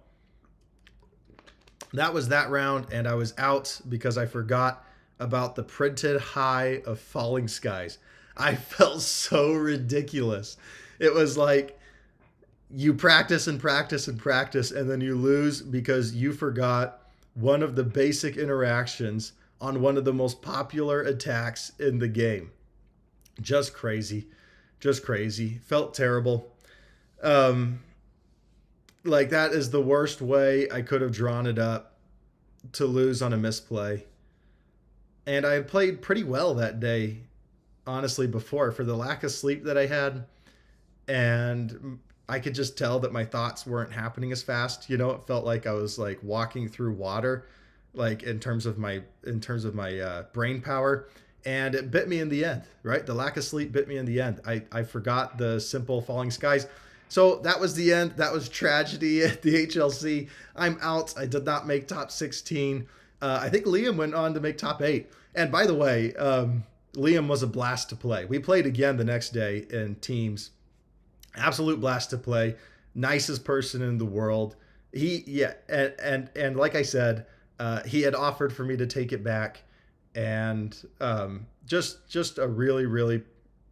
that was that round, and I was out because I forgot about the printed high of Falling Skies. I felt so ridiculous. It was like you practice and practice and practice, and then you lose because you forgot one of the basic interactions on one of the most popular attacks in the game. Just crazy. Just crazy. Felt terrible. Um, like, that is the worst way I could have drawn it up to lose on a misplay. And I had played pretty well that day, honestly, before for the lack of sleep that I had. And I could just tell that my thoughts weren't happening as fast. You know, it felt like I was like walking through water, like in terms of my brain power, and it bit me in the end. Right, the lack of sleep bit me in the end. I forgot the simple falling skies. So that was the end. That was tragedy at the HLC. I'm out. I did not make top 16. I think Liam went on to make top 8. And by the way, Liam was a blast to play. We played again the next day in teams. Absolute blast to play. Nicest person in the world. Yeah, and like I said, he had offered for me to take it back, and just a really really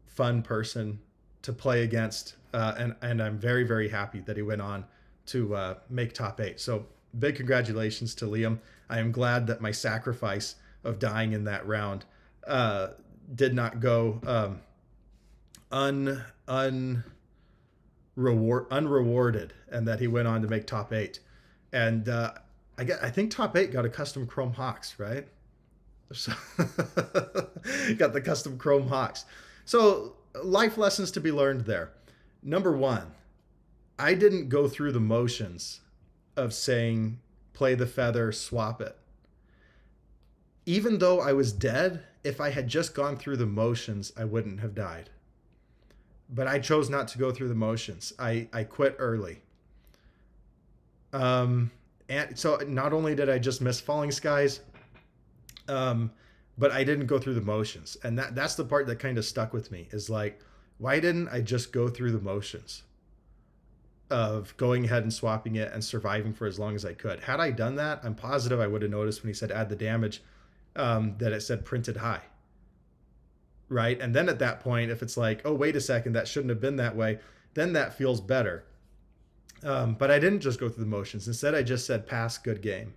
fun person to play against. And I'm very very happy that he went on to make top 8. So big congratulations to Liam. I am glad that my sacrifice of dying in that round did not go unrewarded, and that he went on to make top 8. And I think top 8 got a custom Chrome Hawks, right? So got the custom Chrome Hawks. So life lessons to be learned there. Number 1, I didn't go through the motions of saying play the feather, swap it. Even though I was dead, if I had just gone through the motions, I wouldn't have died. But I chose not to go through the motions. I quit early. And so not only did I just miss falling skies, but I didn't go through the motions. And that's the part that kind of stuck with me, is like, why didn't I just go through the motions of going ahead and swapping it and surviving for as long as I could? Had I done that, I'm positive I would have noticed when he said add the damage, that it said printed high. Right? And then at that point, if it's like, oh, wait a second, that shouldn't have been that way, then that feels better. But I didn't just go through the motions. Instead, I just said pass, good game.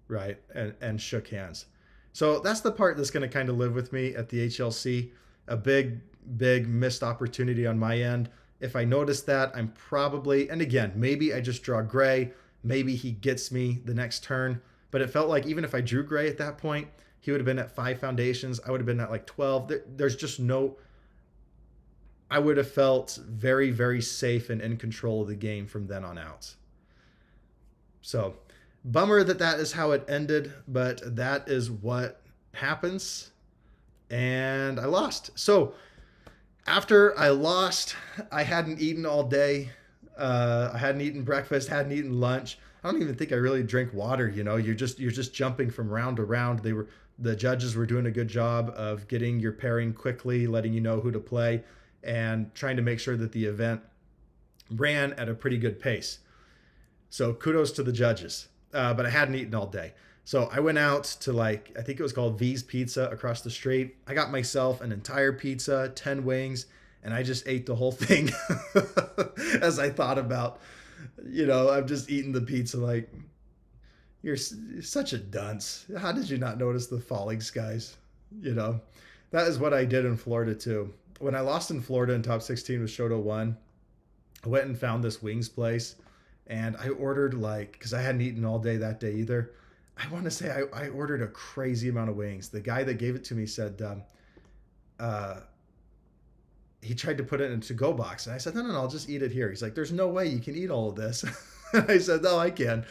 Right? And shook hands. So that's the part that's going to kind of live with me at the HLC. A big, big missed opportunity on my end. If I notice that, I'm probably, and again, maybe I just draw gray. Maybe he gets me the next turn. But it felt like even if I drew gray at that point, he would have been at 5 foundations. I would have been at like 12. There's just no, I would have felt very, very safe and in control of the game from then on out. So bummer that is how it ended, but that is what happens. And I lost. So after I lost, I hadn't eaten all day. I hadn't eaten breakfast, hadn't eaten lunch. I don't even think I really drank water. You know, you're just jumping from round to round. The judges were doing a good job of getting your pairing quickly, letting you know who to play, and trying to make sure that the event ran at a pretty good pace. So kudos to the judges. But I hadn't eaten all day. So I went out to, like, I think it was called V's Pizza across the street. I got myself an entire pizza, 10 wings, and I just ate the whole thing. As I thought about, I'm just eating the pizza like, you're such a dunce. How did you not notice the falling skies? That is what I did in Florida too. When I lost in Florida in top 16 with Shoto 1, I went and found this wings place, and I ordered, like, because I hadn't eaten all day that day either. I want to say I ordered a crazy amount of wings. The guy that gave it to me said he tried to put it in a to-go box. And I said, no, I'll just eat it here. He's like, there's no way you can eat all of this. I said, no, I can.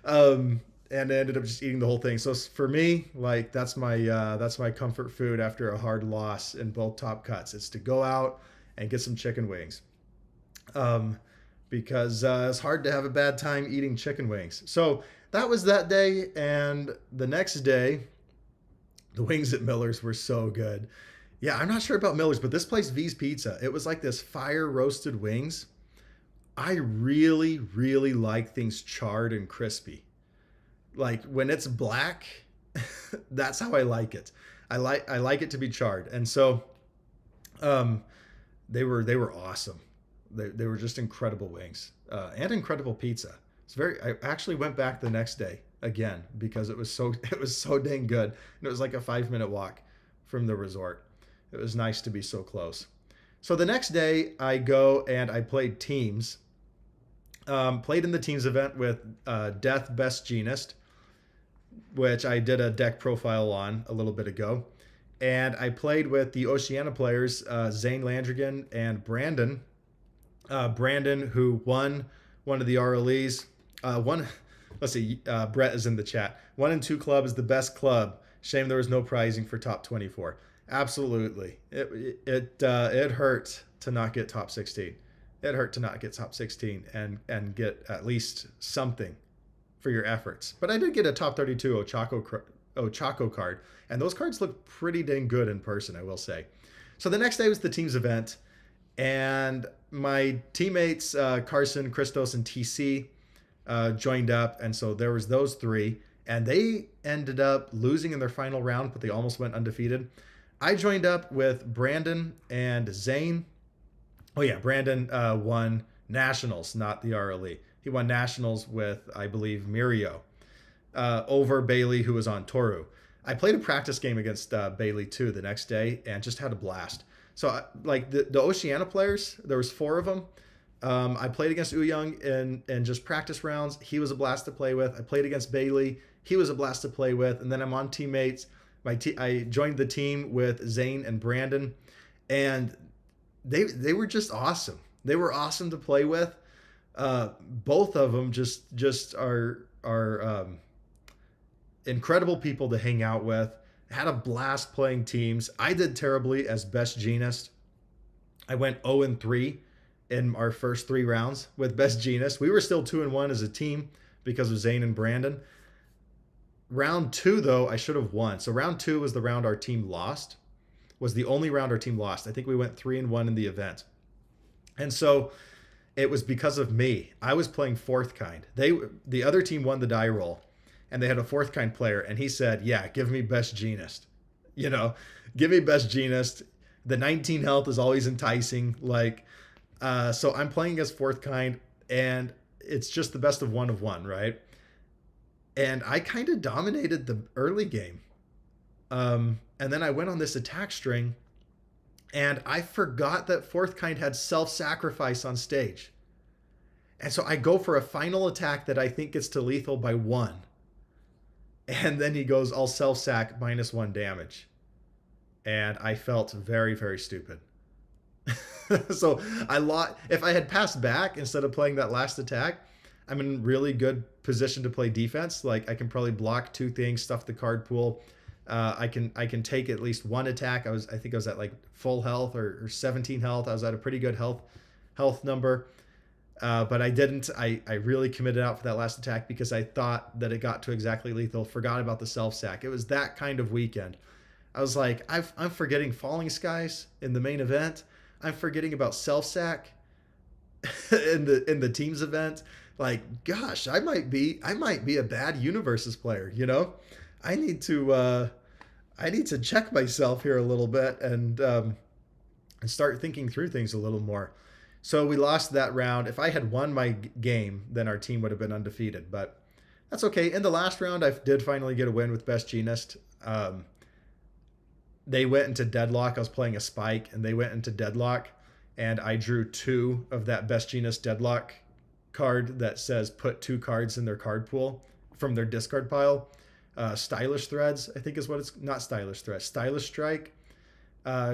And I ended up just eating the whole thing. So for me, like, that's my comfort food after a hard loss in both top cuts. It's to go out and get some chicken wings. Because it's hard to have a bad time eating chicken wings. So that was that day. And the next day, the wings at Miller's were so good. Yeah, I'm not sure about Miller's, but this place, V's Pizza, it was like this fire roasted wings. I really, really like things charred and crispy. Like when it's black, that's how I like it. I like it to be charred. And so they were awesome. They were just incredible wings and incredible pizza. It's very. I actually went back the next day again because it was so dang good, and it was like a 5 minute walk from the resort. It was nice to be so close. So the next day, I go and I played teams. Played in the teams event with Death Best Genist, which I did a deck profile on a little bit ago. And I played with the Oceania players, Zane Landrigan and Brandon. Brandon, who won one of the RLEs. Let's see, Brett is in the chat. 1 and 2 club is the best club. Shame there was no prizing for top 24. Absolutely. It hurt to not get top 16. It hurt to not get top 16 and get at least something for your efforts. But I did get a top 32 Ochako card, and those cards look pretty dang good in person, I will say. So the next day was the team's event, and my teammates Carson, Christos, and TC joined up, and so there was those three, and they ended up losing in their final round, but they almost went undefeated. I joined up with Brandon and Zane. Oh yeah, Brandon won nationals, not the RLE. He won nationals with, I believe, Mirio over Bailey, who was on Toru. I played a practice game against Bailey too the next day and just had a blast. So like the Oceania players, there was 4 of them. I played against Uyung in just practice rounds. He was a blast to play with. I played against Bailey. He was a blast to play with. And then I'm on teammates. I joined the team with Zane and Brandon, and they were just awesome. They were awesome to play with. Both of them just are incredible people to hang out with. Had a blast playing teams. I did terribly as Best Genist. I went 0-3 in our first 3 rounds with Best Genist. We were still 2-1 as a team because of Zane and Brandon. Round 2, though, I should have won. So round 2 was the round our team lost. Was the only round our team lost. I think we went 3-1 in the event. And so it was because of me. I was playing 4th kind. The other team won the die roll, and they had a 4th kind player, and he said, yeah, give me Best Genist. You know, give me Best Genist. The 19 health is always enticing. So I'm playing against 4th kind, and it's just the best of 1, right? And I kind of dominated the early game. And then I went on this attack string, and I forgot that 4th kind had self-sacrifice on stage. And so I go for a final attack that I think gets to lethal by 1. And then he goes, I'll self-sack -1 damage. And I felt very, very stupid. So if I had passed back instead of playing that last attack, I'm in really good position to play defense. Like I can probably block 2 things, stuff the card pool. I can take at least 1 attack. I think I was at like full health or 17 health. I was at a pretty good health number. But I didn't. I really committed out for that last attack because I thought that it got to exactly lethal. Forgot about the self sack. It was that kind of weekend. I was like, I'm forgetting Falling Skies in the main event. I'm forgetting about self sack in the teams event. Like, gosh, I might be a bad Univesus player. You know, I need to check myself here a little bit and start thinking through things a little more. So we lost that round. If I had won my game, then our team would have been undefeated. But that's okay. In the last round, I did finally get a win with Best Genist. They went into deadlock. I was playing a spike, and they went into deadlock. And I drew 2 of that Best Genist deadlock card that says put 2 cards in their card pool from their discard pile. Stylish Threads, I think is what it's... Not Stylish Threads. Stylish Strike.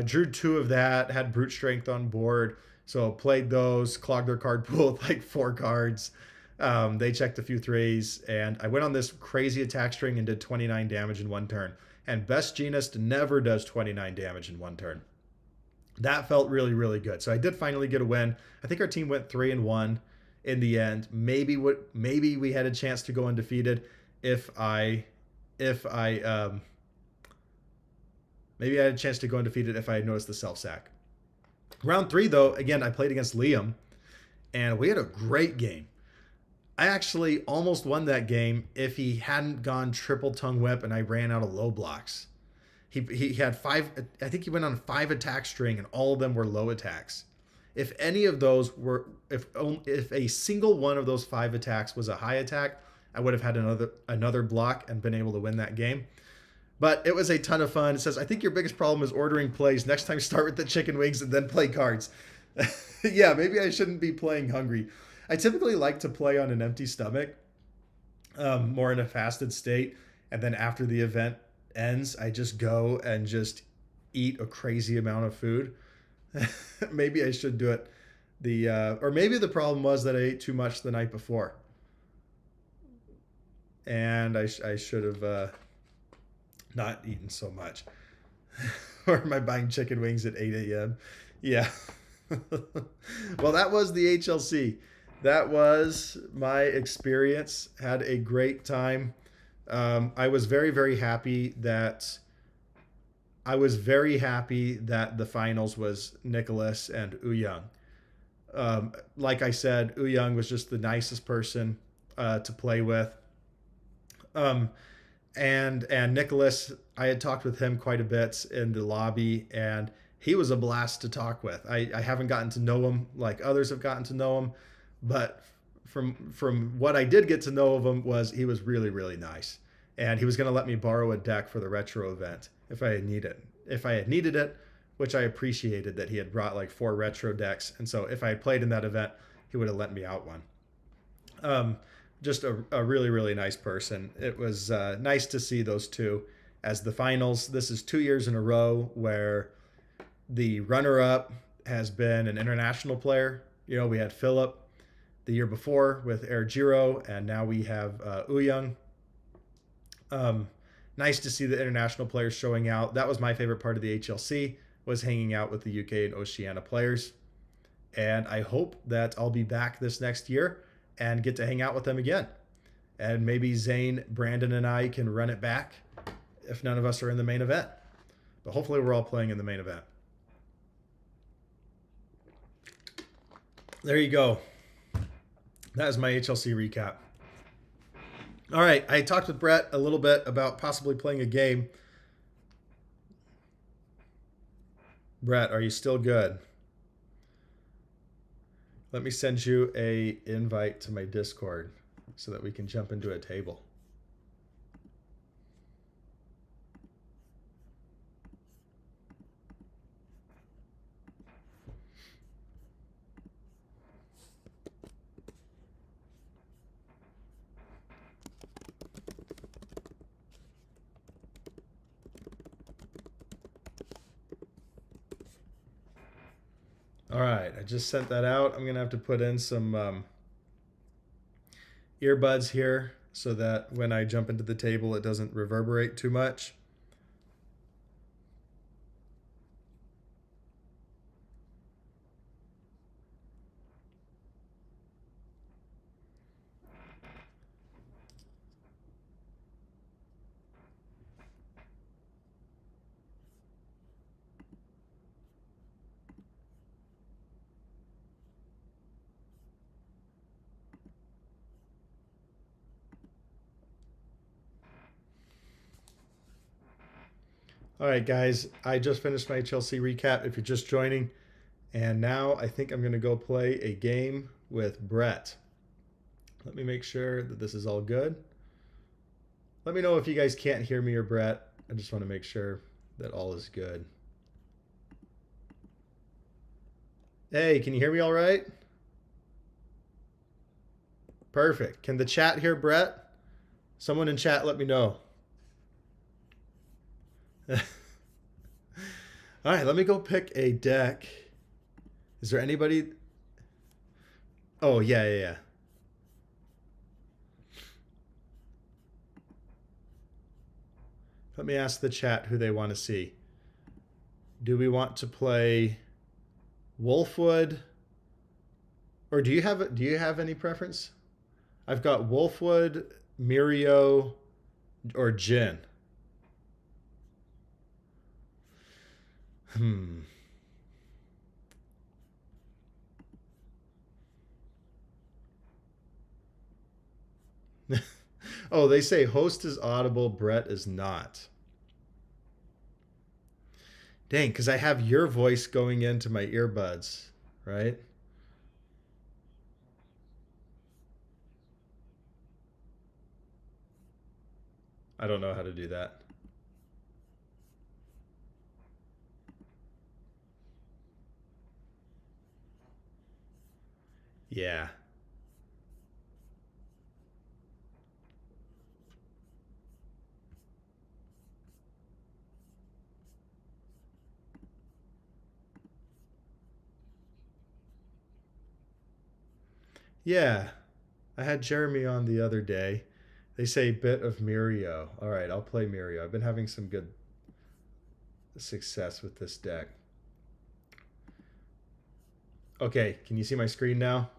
Drew 2 of that. Had Brute Strength on board. So played those, clogged their card pool with like 4 cards. They checked a few 3s, and I went on this crazy attack string and did 29 damage in 1 turn. And Best Genist never does 29 damage in 1 turn. That felt really, really good. So I did finally get a win. I think our team went 3-1 in the end. Maybe we had a chance to go undefeated maybe I had a chance to go undefeated if I had noticed the self sack. Round 3, though, again, I played against Liam, and we had a great game. I actually almost won that game if he hadn't gone triple tongue whip and I ran out of low blocks. He had 5, I think he went on 5 attack string, and all of them were low attacks. If any of those were, if a single one of those 5 attacks was a high attack, I would have had another block and been able to win that game. But it was a ton of fun. It says, I think your biggest problem is ordering plays. Next time, start with the chicken wings and then play cards. Yeah, maybe I shouldn't be playing hungry. I typically like to play on an empty stomach, more in a fasted state. And then after the event ends, I just go and just eat a crazy amount of food. Maybe I should do it. Or maybe the problem was that I ate too much the night before. And I should have not eaten so much. Or am I buying chicken wings at 8 a.m.? Yeah. Well, that was the HLC. That was my experience. Had a great time. I was very, very happy that the finals was Nicholas and Young. Like I said, Young was just the nicest person to play with. And Nicholas, I had talked with him quite a bit in the lobby, and he was a blast to talk with. I haven't gotten to know him like others have gotten to know him, but from what I did get to know of him was he was really, really nice. And he was going to let me borrow a deck for the retro event if I had needed it, which I appreciated that he had brought like 4 retro decks. And so if I had played in that event, he would have lent me out one. Just a really, really nice person. It was nice to see those two as the finals. This is 2 years in a row where the runner-up has been an international player. You know, we had Philip the year before with Air Giro, and now we have Young. Nice to see the international players showing out. That was my favorite part of the HLC, was hanging out with the UK and Oceania players. And I hope that I'll be back this next year and get to hang out with them again. And maybe Zane, Brandon, and I can run it back if none of us are in the main event. But hopefully we're all playing in the main event. There you go. That is my HLC recap. All right, I talked with Brett a little bit about possibly playing a game. Brett, are you still good? Let me send you an invite to my Discord so that we can jump into a table. All right, I just sent that out. I'm going to have to put in some earbuds here so that when I jump into the table, it doesn't reverberate too much. All right, guys, I just finished my Chelsea recap if you're just joining. And now I think I'm going to go play a game with Brett. Let me make sure that this is all good. Let me know if you guys can't hear me or Brett. I just want to make sure that all is good. Hey, can you hear me all right? Perfect. Can the chat hear Brett? Someone in chat, let me know. All right, let me go pick a deck. Is there anybody? Oh, yeah. Let me ask the chat who they want to see. Do we want to play Wolfwood? Or do you have any preference? I've got Wolfwood, Mirio, or Jin. Oh, they say host is audible, Brett is not. Dang, because I have your voice going into my earbuds. right? I don't know how to do that. Yeah. Yeah. I had Jeremy on the other day. They say bit of Mirio. All right, I'll play Mirio. I've been having some good success with this deck. Okay, can you see my screen now?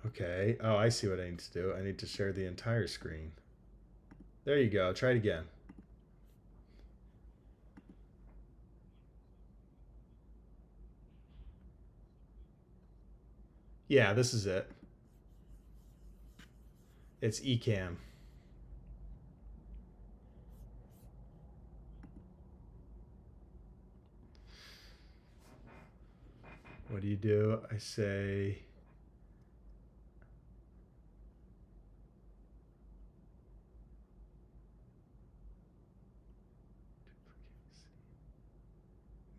Okay. Oh, I see what I need to do. I need to share the entire screen. There you go. Try it again. Yeah, this is it. It's Ecamm. What do you do? I say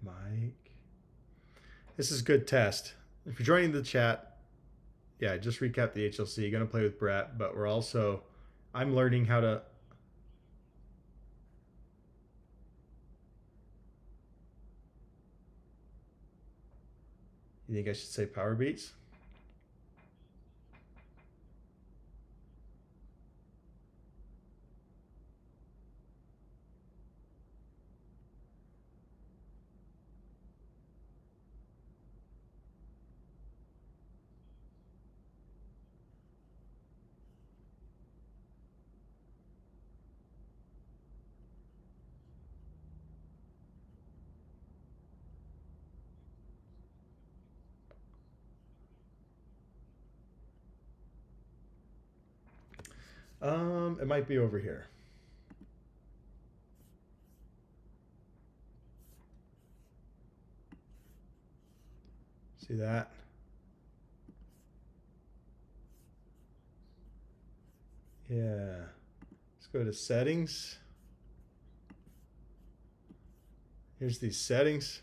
Mike. This is a good test. If you're joining the chat, yeah, just recap the HLC. Going to play with Brett, but we're also, I'm learning how to. You think I should say power beats? It might be over here. See that? Yeah. Let's go to settings. Here's these settings.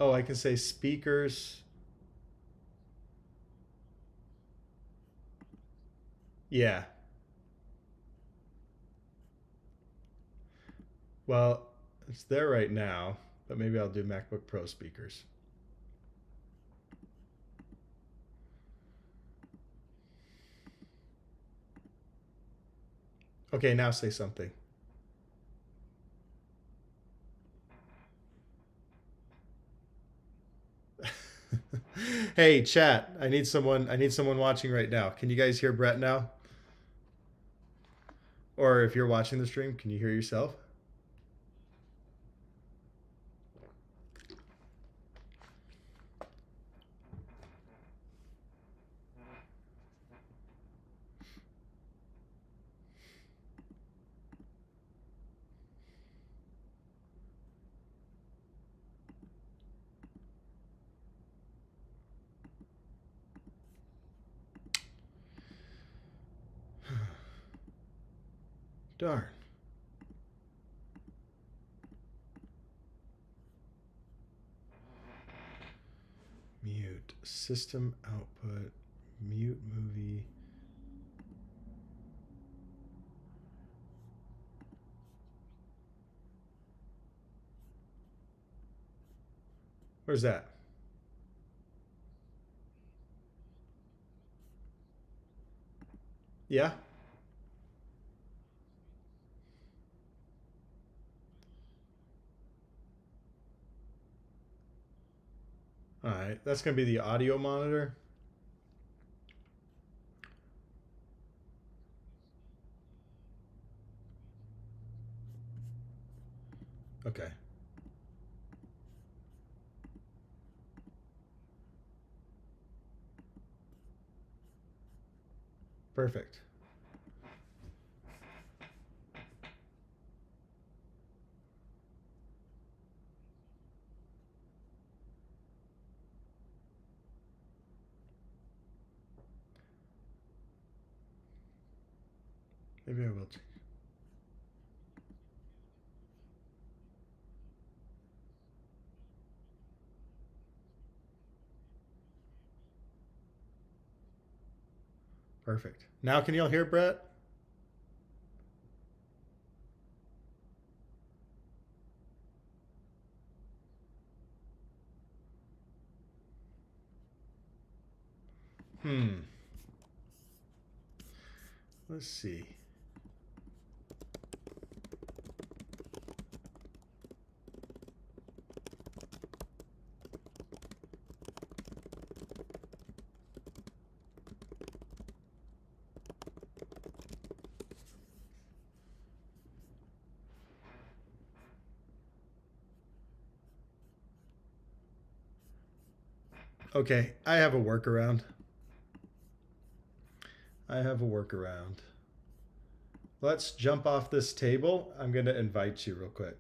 Oh, I can say speakers. Yeah. Well, it's there right now, but maybe I'll do MacBook Pro speakers. Okay, now say something. Hey, chat. I need someone watching right now. Can you guys hear Brett now? Or if you're watching the stream, can you hear yourself? Darn. Mute. System output. Mute movie. Where's that? Yeah? All right. That's going to be the audio monitor. Okay. Perfect. Maybe I will change. Perfect. Now can y'all hear Brett? Hmm. Let's see. Okay, I have a workaround. I have a workaround. Let's jump off this table. I'm going to invite you real quick.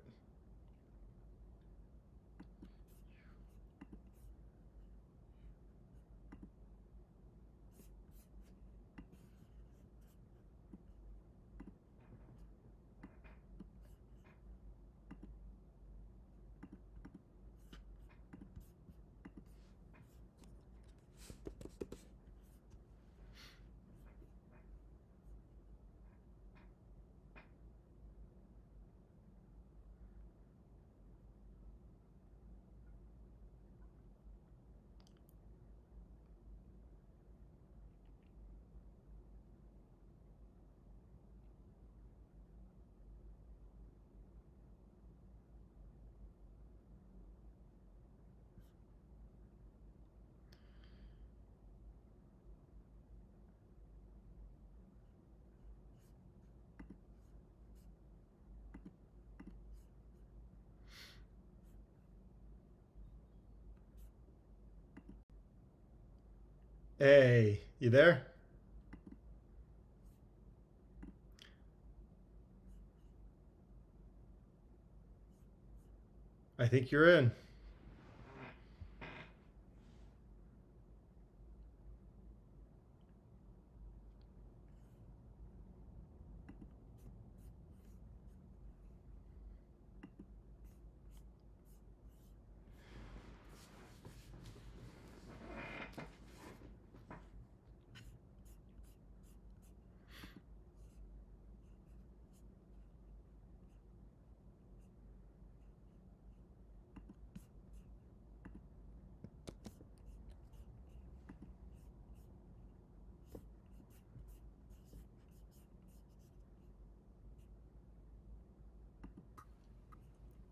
Hey, you there? I think you're in.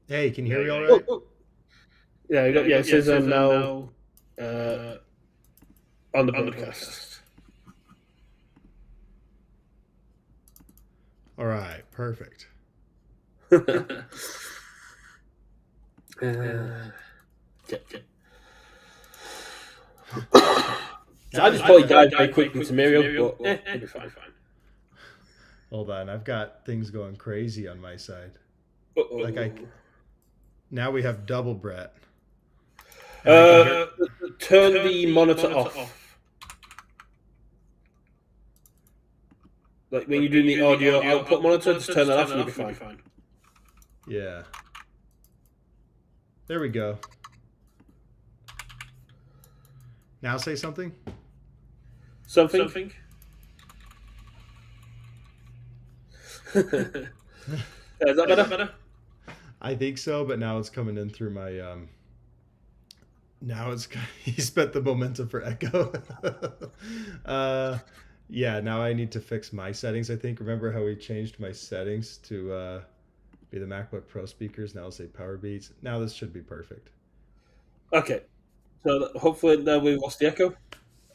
Hey, can you hear me all right? Yeah, it says I'm now uh, on the broadcast. All right, perfect. So I just probably dive very quickly to Miriam, but it'll be fine. Hold on, I've got things going crazy on my side. Uh-oh. Like now we have double Brett. And I can hear. Turn the monitor off. Like when you're doing the audio output monitor, just turn that off and you'll be fine. Yeah. There we go. Now say something. Something? Is that better? I think so, but now it's coming in through my. Now it's he spent the momentum for echo. Yeah, now I need to fix my settings. I think. Remember how we changed my settings to be the MacBook Pro speakers? Now I'll say Power Beats. Now this should be perfect. Okay. So hopefully now we've lost the echo.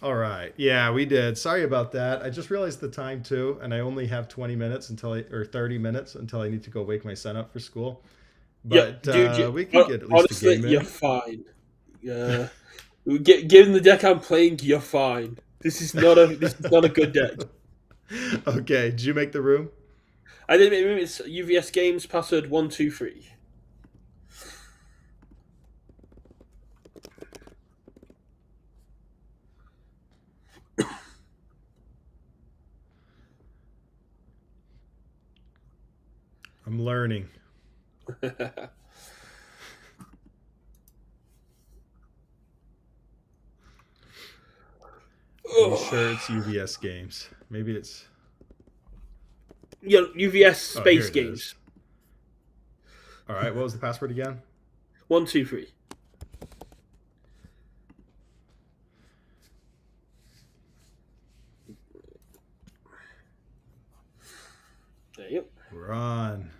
All right. Yeah, we did. Sorry about that. I just realized the time too, and I only have 20 minutes or 30 minutes until I need to go wake my son up for school. but dude. we could get at least a Honestly, game you're in. fine. Given the deck I'm playing, you're fine. This is not a good deck. Okay, did you make the room? I did make it's UVS games password 123. I'm learning. Are you sure it's UVS games? Maybe it's. Yeah, UVS Oh, here space it is. games. All right, what was the password again? 123. There you go. We're on.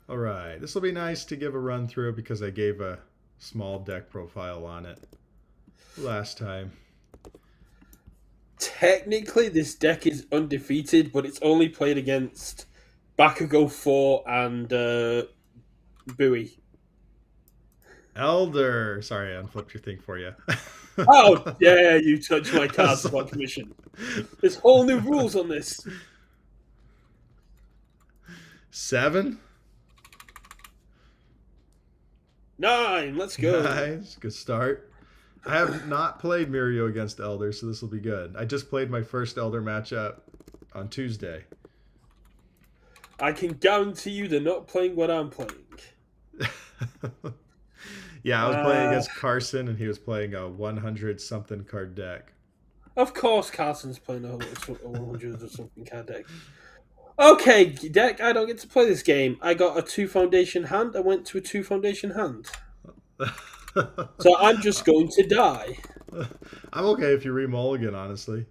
All right, this will be nice to give a run through because I gave a small deck profile on it last time. Technically, this deck is undefeated, but it's only played against Bakugo 4 and Bowie. Elder. Sorry, I unflipped your thing for you. How dare you touch my cards without permission? There's whole new rules on this. 7. 9. Let's go. Nice. Good start. I have not played Mirio against Elder, so this will be good. I just played my first Elder matchup on Tuesday. I can guarantee you they're not playing what I'm playing. Yeah, I was playing against Carson, and he was playing a 100-something card deck. Of course, Carson's playing a 100 or something card deck. Okay, deck, I don't get to play this game. I got a 2 foundation hand. I went to a 2 foundation hand. So I'm just going to die. I'm okay if you re-mulligan, honestly.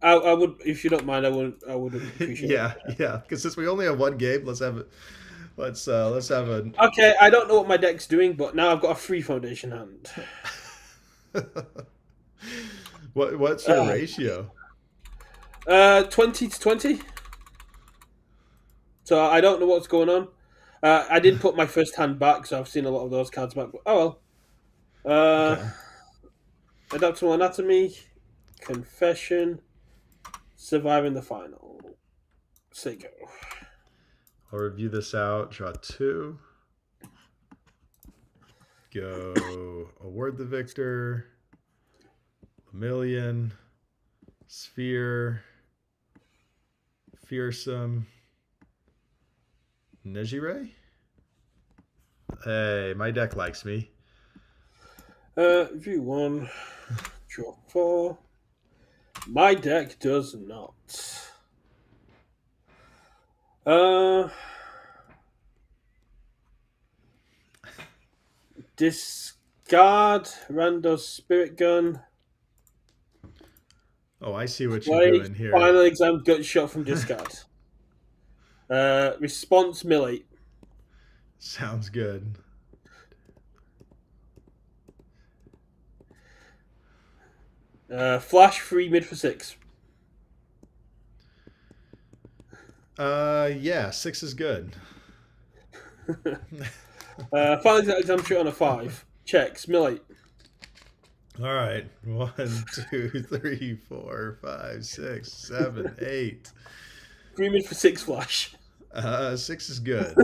I would, if you don't mind, I would appreciate Yeah, it. yeah. Because since we only have one game, let's have it. Let's have a. Okay, I don't know what my deck's doing, but now I've got a 3 foundation hand. What's your ratio? 20 to 20. So I don't know what's going on. I did put my first hand back, so I've seen a lot of those cards back. But, oh well. Okay. Adaptable Anatomy, Confession, Surviving the Final. Seiko. I'll review this out. Draw 2. Go award the victor. Million. Sphere. Fearsome. Nejire? Hey, my deck likes me. View 1. Draw 4. My deck does not. Discard Rando's Spirit Gun. Oh, I see what you're doing here. Final exam gut shot from discard. Response Millate. Sounds good. Flash 3 mid for 6. Yeah, 6 is good. Final exam shot on a 5. Checks Millate. All right. 1, 2, 3, 4, 5, 6, 7, 8. 3 mid for 6 flash. 6 is good.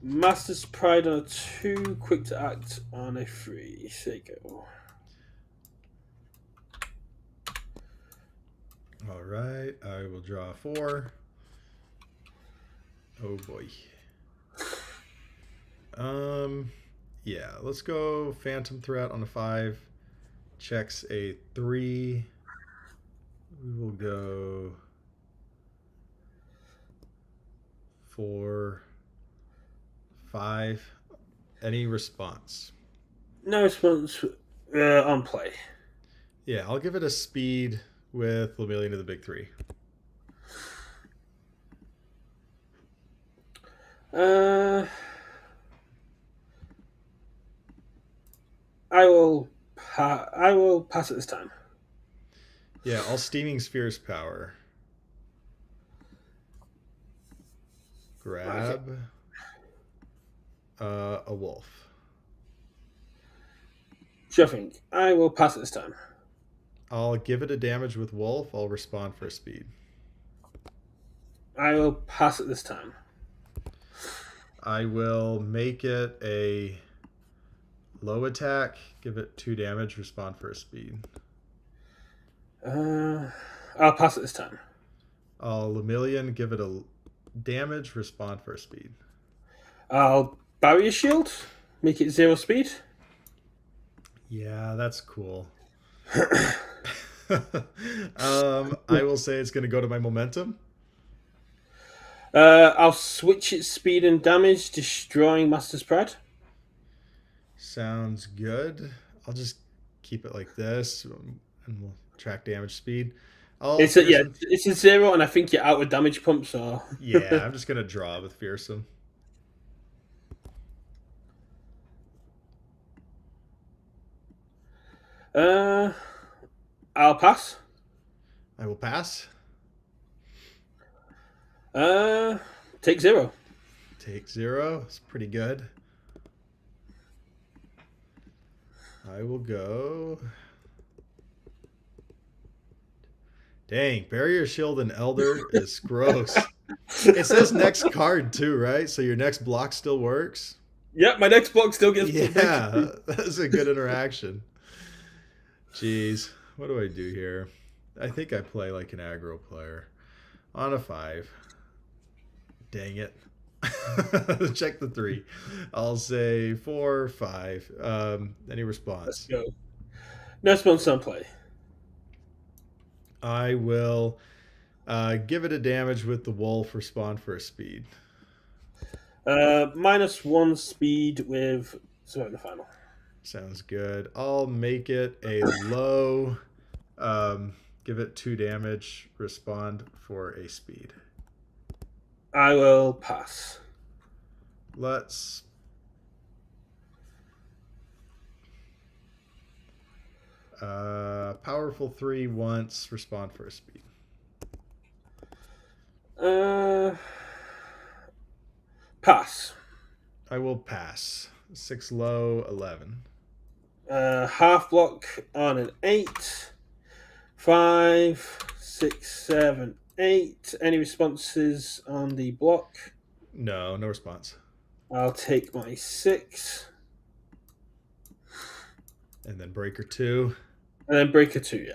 Master's Pride on a 2, quick to act on a 3. Seiko. All right, I will draw 4. Oh boy. Yeah, let's go Phantom Threat on a 5. Checks a 3. We will go 4, 5. Any response? No response on play. Yeah, I'll give it a speed with Lemillion to the big 3. Uh, I will pass it this time. Yeah, all steaming spheres power. Okay. Grab a wolf. Sure thing. I will pass it this time. I'll give it a damage with wolf. I'll respond for a speed. I will pass it this time. I will make it a low attack. Give it 2 damage. Respond for a speed. I'll pass it this time. I'll Lemillion. Give it a damage. Respond for a speed. I'll barrier shield. Make it 0 speed. Yeah, that's cool. I will say it's going to go to my momentum. I'll switch its speed and damage, destroying Master's Pride. Sounds good. I'll just keep it like this, and we'll track damage speed. I'll Yeah, fearsome. it's a 0, and I think you're out with damage pump. So Yeah, I'm just gonna draw with fearsome. uh, I'll pass. I will pass. Uh, take 0. Take 0. It's pretty good. I will go. Dang, barrier shield and elder is gross. It says next card too, right? So your next block still works. Yep, my next block still gets Yeah, that's a good interaction. Jeez, what do I do here? I think I play like an aggro player. On a 5. Dang it. Check the 3. I'll say 4, 5. Any Let's response? go. No sponsor on play. I will give it a damage with the wolf. Respond for a speed. -1 speed with in the final. Sounds good. I'll make it a low. Give it 2 damage. Respond for a speed. I will pass. Let's. Powerful 3 once. Respond for a speed. Pass. I will pass. 6 low, 11. Half block on an 8. 5, 6, 7, 8. Any responses on the block? No, no response. I'll take my 6. And then breaker 2. And then breaker 2, yeah.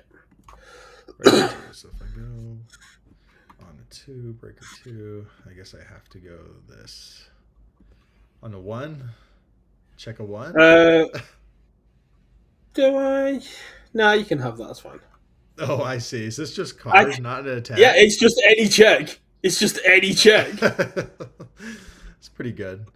Breaker 2. So if I go on a 2, breaker 2, I guess I have to go this. On a 1, check a 1. Do I? No, you can have that. That's fine. Oh, I see. Is this just card, not an attack? Yeah, it's just any check. It's just any check. It's pretty good.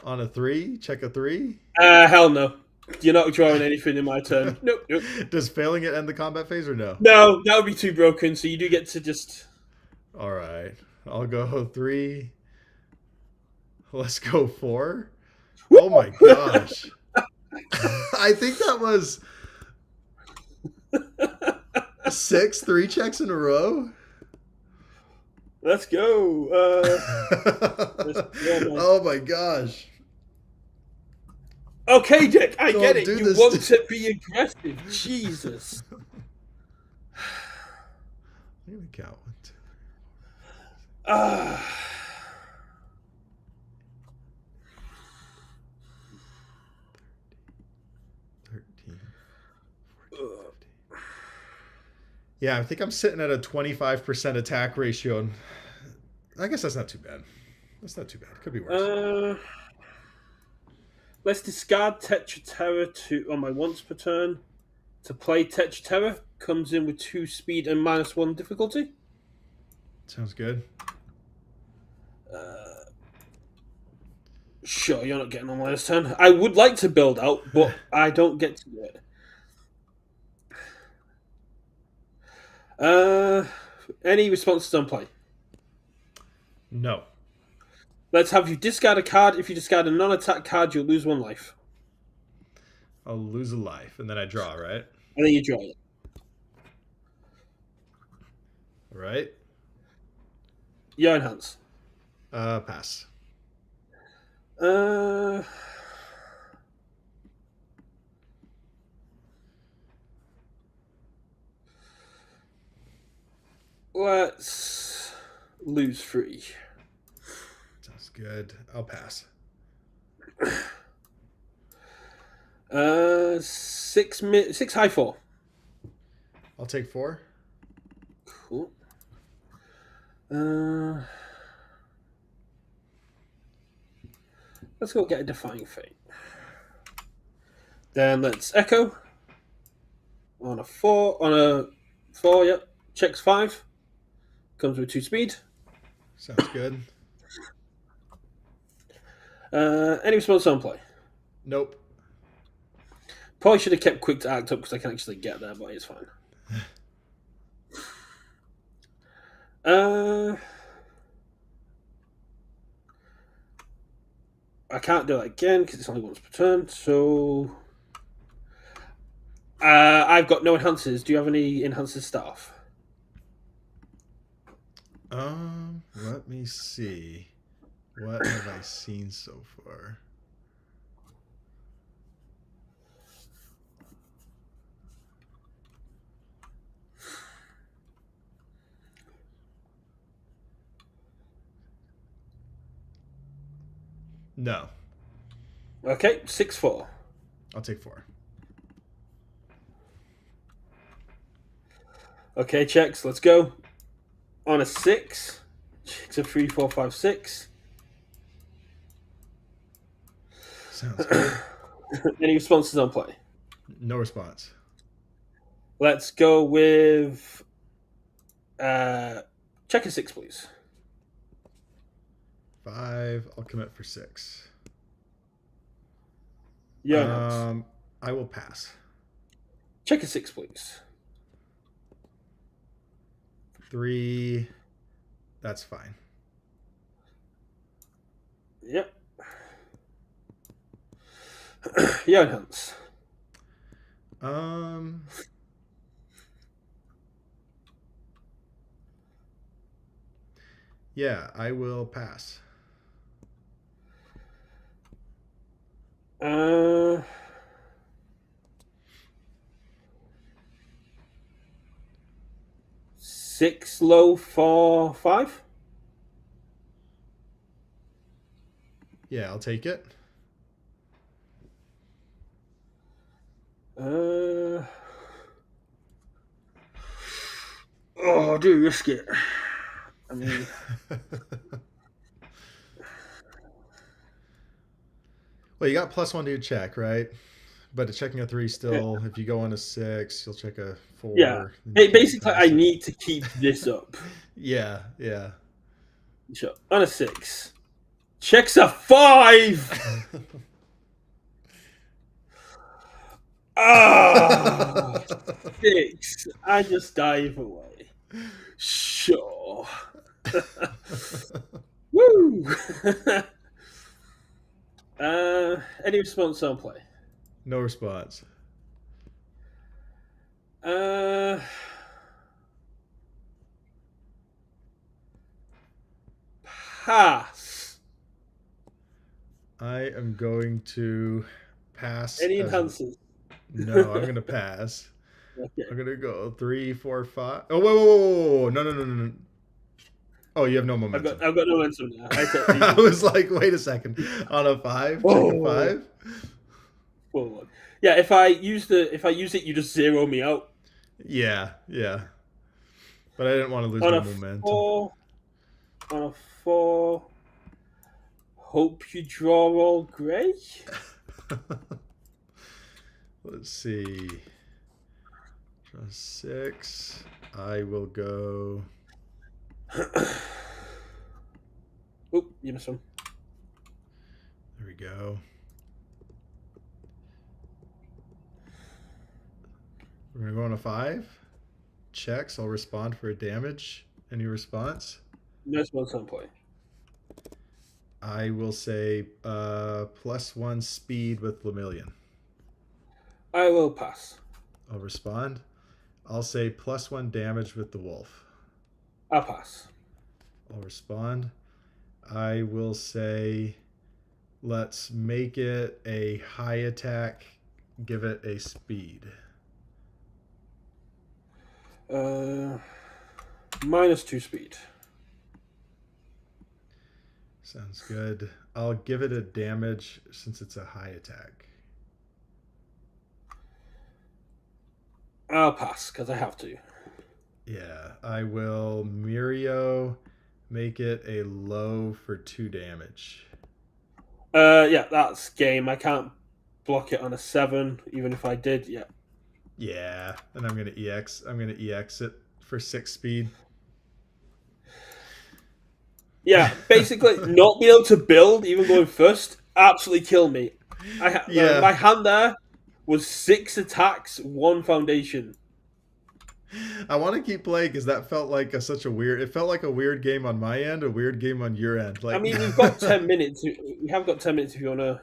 On a 3, check a 3. Hell no. You're not drawing anything in my turn. Nope, nope. Does failing it end the combat phase or no? No, that would be too broken. So you do get to just. All right. I'll go 3. Let's go 4. Oh my gosh. I think that was 6 3 checks in a row. Let's go. Oh my gosh. Okay, Dick, I get it. You this want to be aggressive. Jesus. I'm going to count 1, 2. Ah. 13, 14, 15. Yeah, I think I'm sitting at a 25% attack ratio. And I guess that's not too bad. That's not too bad. Could be worse. Let's discard Tetra Terror on my once per turn. To play Tetra Terror, comes in with 2 speed and -1 difficulty. Sounds good. Sure, you're not getting on my this turn. I would like to build out, but I don't get to do it. Any responses on play? No. Let's have you discard a card. If you discard a non-attack card, you'll lose 1 life. I'll lose a life, and then I draw, right? And then you draw it. Right? Your enhance. Pass. Uh, let's lose 3. Sounds good. I'll pass. 6 high 4. I'll take 4. Cool. Let's go get a Defying Fate. Then let's Echo. On a 4, yep. Checks 5. Comes with 2 speed. Sounds good. Any response on play? Nope. Probably should have kept quick to act up because I can actually get there, but it's fine. I can't do that again because it's only once per turn. So I've got no enhancers. Do you have any enhancer staff? Let me see. What have I seen so far? No. Okay, 6/4. I'll take 4. Okay, checks. Let's go. On a 6. Checks a 3, 4, 5, 6. Sounds good. Any responses on play? No response. Let's go with check a 6, please. 5. I'll commit for 6. Yeah. I will pass. Check a 6, please. 3. That's fine. Yep. Yeah, enhance. Yeah, I will pass. Six low for 5. Yeah, I'll take it. Oh, do risk it. I mean, well, you got +1 to your check, right? But checking a 3 still, if you go on a 6, you'll check a 4. yeah. Then you Basically, pass I it. need to keep this up. Yeah. Sure. On a 6. Checks a 5. Ah, 6. I just dive away. Sure. Woo. Any response on play? No response. Pass. I am going to pass. Any enhancers? No, I'm going to pass. Okay. I'm going to go 3, 4, 5. Oh, whoa. No. Oh, you have no momentum. I've got no momentum now. I was like, wait a second. On a 5? Check a 5? Forward. Yeah, if I use it, you just zero me out. Yeah. But I didn't want to lose On my a momentum. 4. On a 4. Hope you draw all grey. Let's see. Draw 6. I will go. Oop, you missed one. There we go. We're going to go on a 5. Checks. I'll respond for a damage. Any response? No response on play. I will say +1 speed with Lemillion. I will pass. I'll respond. I'll say +1 damage with the wolf. I'll pass. I'll respond. I will say let's make it a high attack, give it a speed. -2 speed. Sounds good. I'll give it a damage since it's a high attack. I'll pass because I have to. Yeah, I will Mirio make it a low for 2 damage. Yeah, that's game. I can't block it on a 7, even if I did. Yeah. Yeah, and I'm gonna EX. I'm gonna EX it for 6 speed. Yeah, basically, not being able to build, even going first, absolutely kill me. Yeah, My hand there was 6 attacks, 1 foundation. I want to keep playing because that felt like such a weird. It felt like a weird game on my end, a weird game on your end. I Like, mean, we've got 10 minutes. We have got 10 minutes if you want to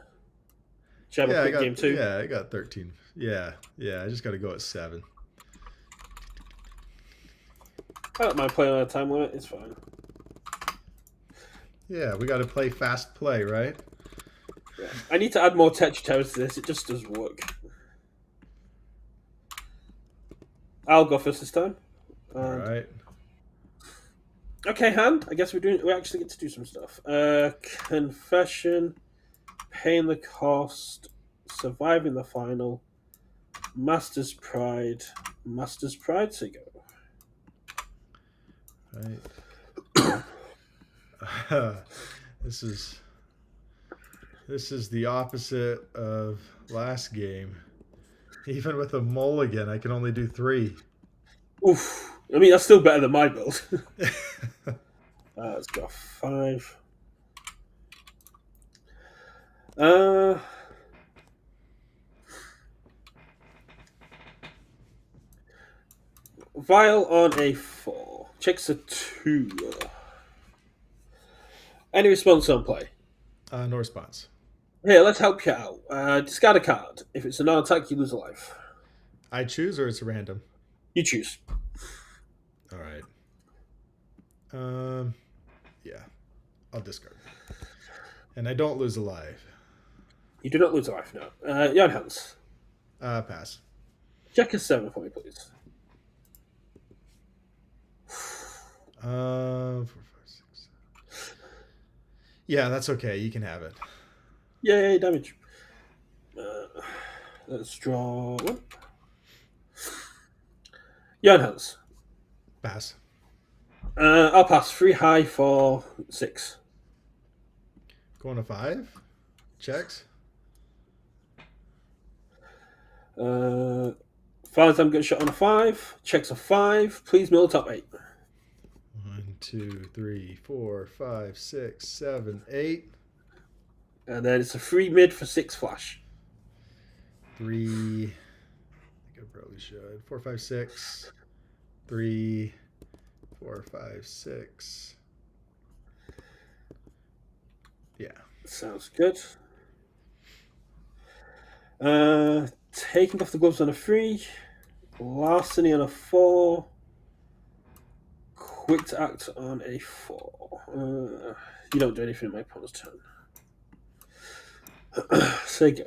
jam a yeah, quick game too. I got 13. Yeah, I just got to go at 7. I don't mind playing on a time limit. It's fine. Yeah, we got to play fast play, right? Yeah. I need to add more texture terrors to this. It just does work. I'll go first this time. All right. Okay, hand. I guess we actually get to do some stuff. Confession, paying the cost, surviving the final, Master's Pride, to go. Right. This is the opposite of last game. Even with a mulligan, I can only do 3. Oof. I mean, that's still better than my build. Let's go 5. Vial on a 4. Checks a 2. Any response on play? No response. Here, let's help you out. Discard a card. If it's a non-attack, you lose a life. I choose or it's random? You choose. All right. Yeah. I'll discard. And I don't lose a life. You do not lose a life, no. Jan Hans. Pass. Check a 7 for me, please. 4, 5, 6. Yeah, that's okay. You can have it. Yay, damage. Let's draw 1. Jan Hans. Pass. I'll pass 3 high for 6. Going to 5. Checks. Finds I'm getting shot on a 5. Checks a 5. Please mill top 8. 1, 2, 3, 4, 5, 6, 7, 8. And then it's a 3 mid for 6 flash. 3. I think I probably should. 4, 5, 6. 3, 4, 5, 6. Yeah. Sounds good. Taking off the gloves on a 3. Larceny on a 4. Quick to act on a 4. You don't do anything in my opponent's turn. Say go.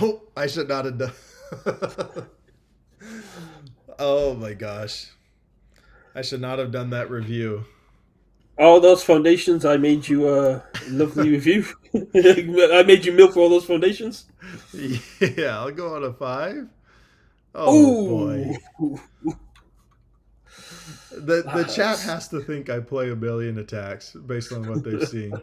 Oh, I should not have done. Oh my gosh. I should not have done that review. All those foundations, I made you a lovely review. I made you milk for all those foundations. Yeah, I'll go on a 5. Oh boy. The chat has to think I play a billion attacks based on what they've seen.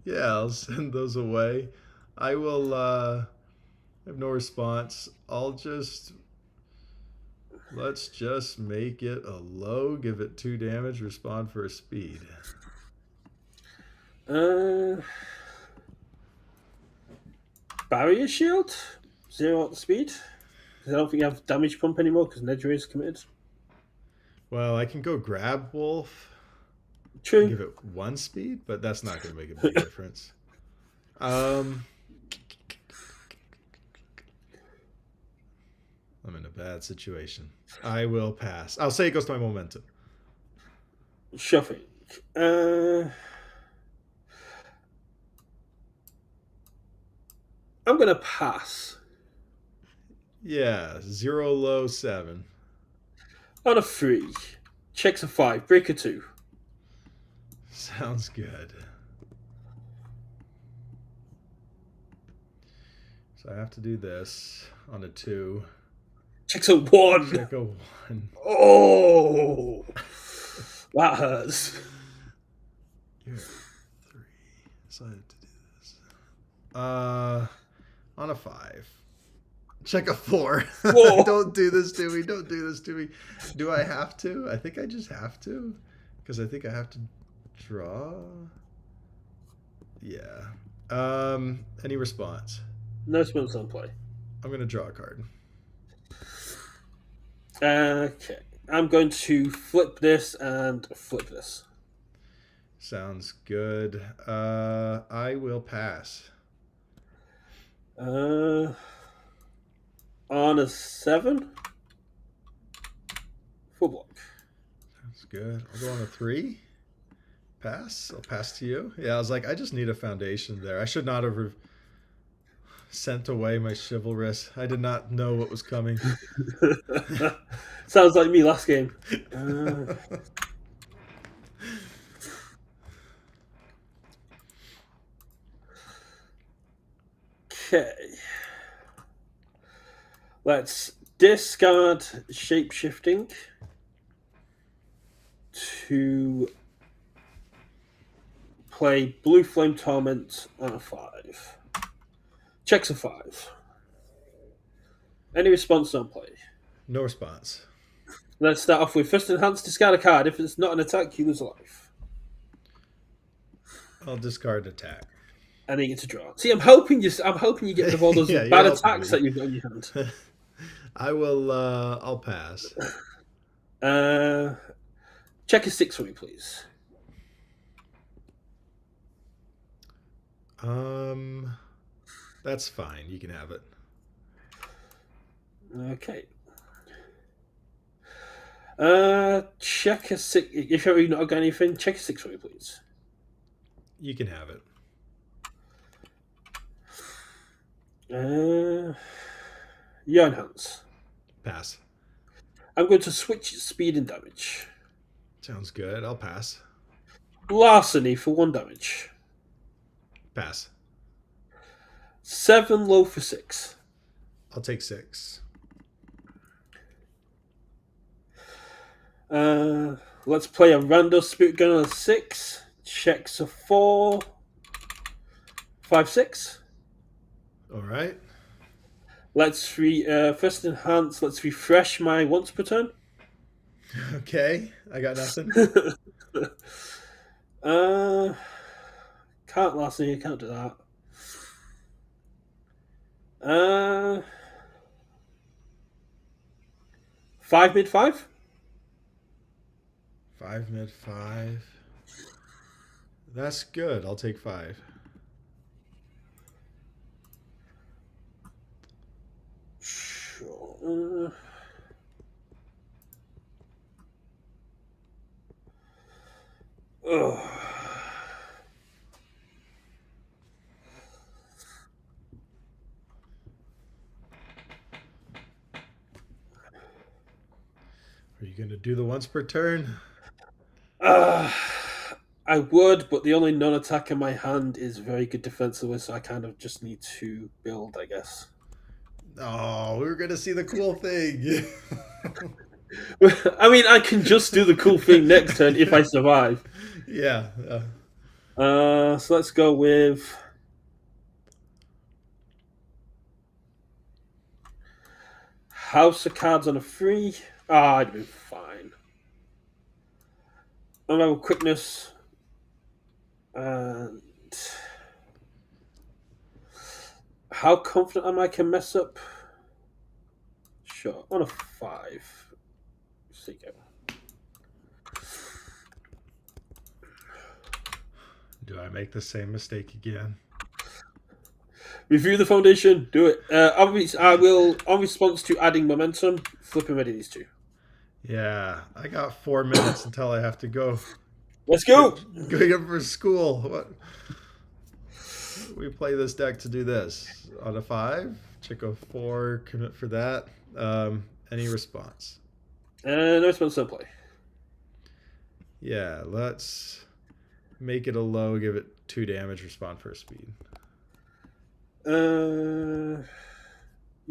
Yeah, I'll send those away. I will have no response. Let's just make it a low, give it 2 damage, respond for a speed. Barrier shield, 0 at the speed. Because I don't think you have damage pump anymore because Nedry is committed. Well, I can go grab Wolf and True. give it 1 speed, but that's not going to make a big difference. I'm in a bad situation. I will pass. I'll say it goes to my momentum. Shuffling. I'm gonna pass Yeah, 0 low 7. on a 3. Checks a 5. Break a 2. Sounds good. So I have to do this on a 2. Checks a 1. Check a 1. Oh, that hurts. You're at 3. So I have to do this. On a 5. Check a 4. Whoa. Don't do this to me. Don't do this to me. Do I have to? I think I just have to. Because I think I have to draw. Yeah. Any response? No spells on play. I'm gonna draw a card. Okay. I'm going to flip this and flip this. Sounds good. I will pass. On a 7. Full block. Sounds good. I'll go on a 3. Pass. I'll pass to you. Yeah, I was like, I just need a foundation there. I should not have sent away my chivalrous. I did not know what was coming. Sounds like me last game. Okay. Let's discard shapeshifting to play Blue Flame Torment on a 5. Checks a 5. Any response on play? No response. Let's start off with first enhance, discard a card. If it's not an attack, you lose a life. I'll discard attack. And then you get to draw. See, I'm hoping you get rid of all those Yeah, bad you're attacks helping me. that you've got in your hand. I will. I'll pass. Check a 6 for me, please. That's fine. You can have it. Okay. Check a 6. If you've not got anything, check a 6 for me, please. You can have it. Your enhance. Pass. I'm going to switch speed and damage. Sounds good. I'll pass. Larceny for 1 damage. Pass. 7 low for 6. I'll take 6. Let's play a random spirit gun on a 6. Checks a 4. 5, 6. All right. Let's first enhance. Let's refresh my once per turn. Okay. I got nothing. Can't last me. Can't do that. 5 mid 5. 5 mid 5. That's good. I'll take 5. Sure. Ugh. Are you going to do the once per turn? I would, but the only non-attack in my hand is very good defensively, so I kind of just need to build, I guess. Oh, we were going to see the cool thing. I mean, I can just do the cool thing next turn if I survive. Yeah. So let's go with House of Cards on a 3. I'd be fine. I'll have quickness. And how confident am I can mess up? Sure. On a 5. There you go. Do I make the same mistake again? Review the foundation. Do it. I will, on response to adding momentum, flip and ready these two. Yeah, I got 4 minutes until I have to go. Let's go. Going up for school. What? We play this deck to do this. On a 5, check a 4, commit for that. Any response? No response, no play. Yeah, let's make it a low, give it 2 damage, respond for a speed. You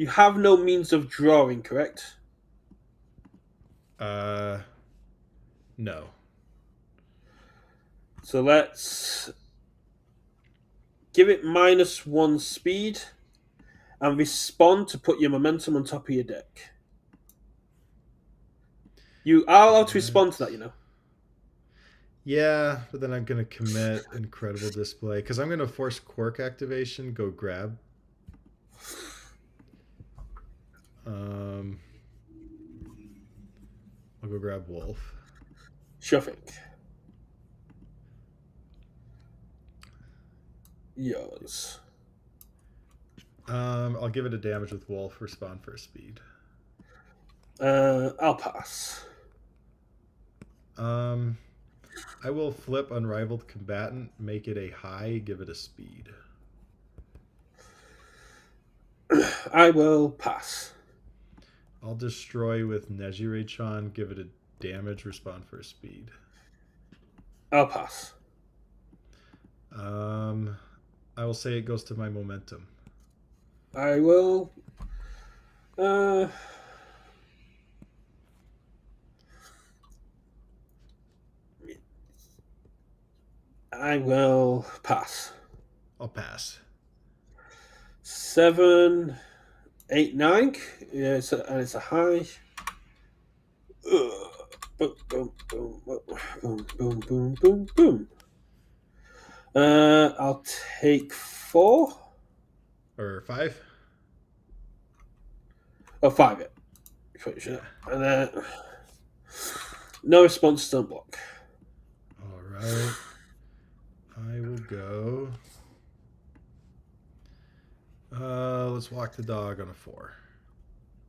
have no means of drawing, correct? No. So let's give it -1 speed and respond to put your momentum on top of your deck. You are allowed to respond to that, you know. Yeah, but then I'm going to commit Incredible Display because I'm going to force Quirk activation, go grab. I'll go grab Wolf. Shuffling. Yours. I'll give it a damage with Wolf, respond for a speed. I'll pass. I will flip Unrivaled Combatant, make it a high, give it a speed. I will pass. I'll destroy with Neji-Ray-chan, give it a damage, respond for a speed. I'll pass. I will say it goes to my momentum. I will. I will pass. I'll pass. 7, 8, 9. Yeah, and it's a high. Boom, boom, boom, boom, boom, boom, boom, boom. I'll take 4. Or 5? Oh, 5, yeah. And then no response, don't block. All right. I will go. Let's walk the dog on a 4.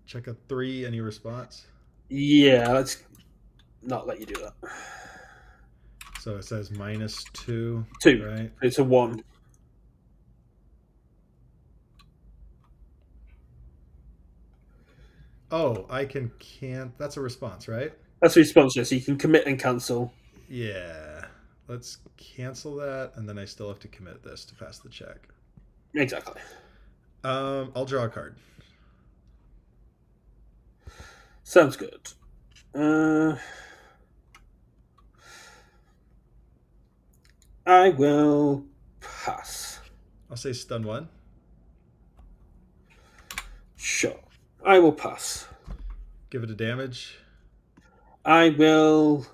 Check a 3. Any response? Yeah, let's not let you do that. So it says -2. 2. Right? It's a 1. Oh, I can't. That's a response, right? That's a response, so you can commit and cancel. Yeah. Let's cancel that, and then I still have to commit this to pass the check. Exactly. I'll draw a card. Sounds good. I will pass. I'll say stun 1. Sure. I will pass. Give it a damage. I will.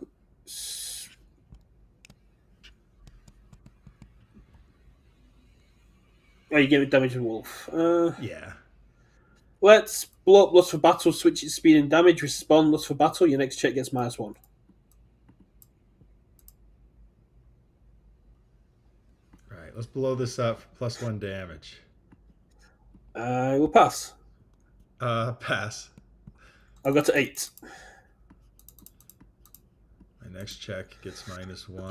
Oh, you give it damage with Wolf. Yeah. Let's blow up Lust for Battle, switch its speed and damage, respond Lust for Battle. Your next check gets -1. Right. Let's blow this up for +1 damage. I will pass. Pass. I'll go to 8. My next check gets -1.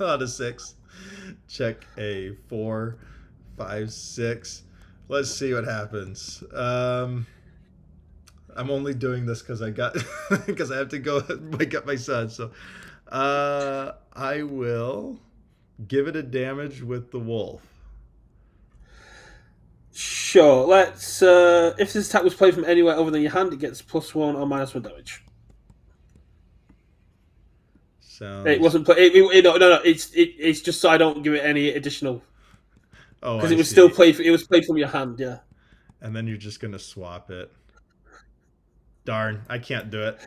On a 6. Check a 4, 5, 6. Let's see what happens. I'm only doing this because I have to go wake up my son. So I will give it a damage with the wolf. Sure. Let's. If this attack was played from anywhere other than your hand, it gets +1 or -1 damage. Sounds. It wasn't played. No. It's just so I don't give it any additional. Oh, because it was still played. It was played from your hand. Yeah. And then you're just gonna swap it. Darn, I can't do it.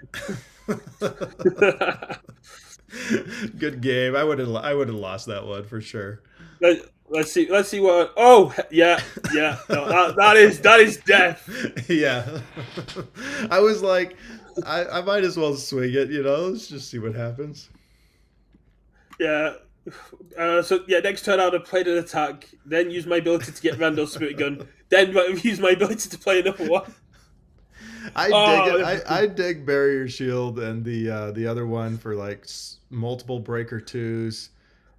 Good game. I would have lost that one for sure. Let's see. Let's see what. Oh, yeah, yeah. No, that is death. Yeah. I was like, I might as well swing it, Let's just see what happens. Yeah. So yeah, next turn I'd have played an attack, then use my ability to get Randall's spirit gun, then use my ability to play another one. I dig it. Oh, I dig barrier shield and the other one for like multiple breaker twos.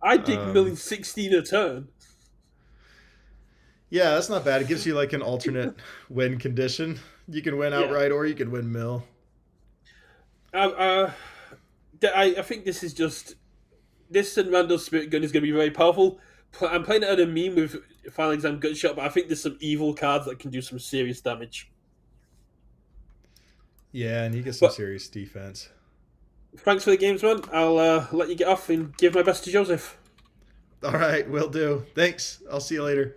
I dig Um, milling 16 a turn. yeah, that's not bad. It gives you like an alternate win condition. You can win Yeah. outright or you can win mill. Uh, I think this is just this and Randall's spirit gun is going to be very powerful. I'm playing it at a meme with Final Exam Gunshot, but I think there's some evil cards that can do some serious damage. Yeah, and you get some But serious defense. thanks for the games, man. I'll let you get off and give my best to Joseph. All right, will do. Thanks. I'll see you later.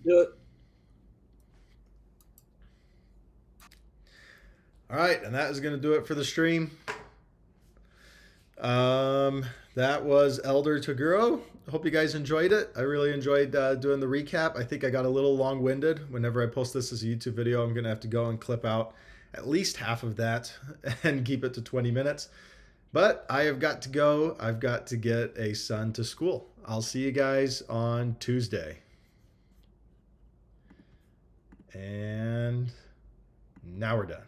Yeah. All right, and that is going to do it for the stream. That was Elder Toguro. Hope you guys enjoyed it. I really enjoyed doing the recap. I think I got a little long-winded. Whenever I post this as a YouTube video, I'm going to have to go and clip out at least half of that and keep it to 20 minutes. But I have got to go. I've got to get a son to school. I'll see you guys on Tuesday. And now we're done.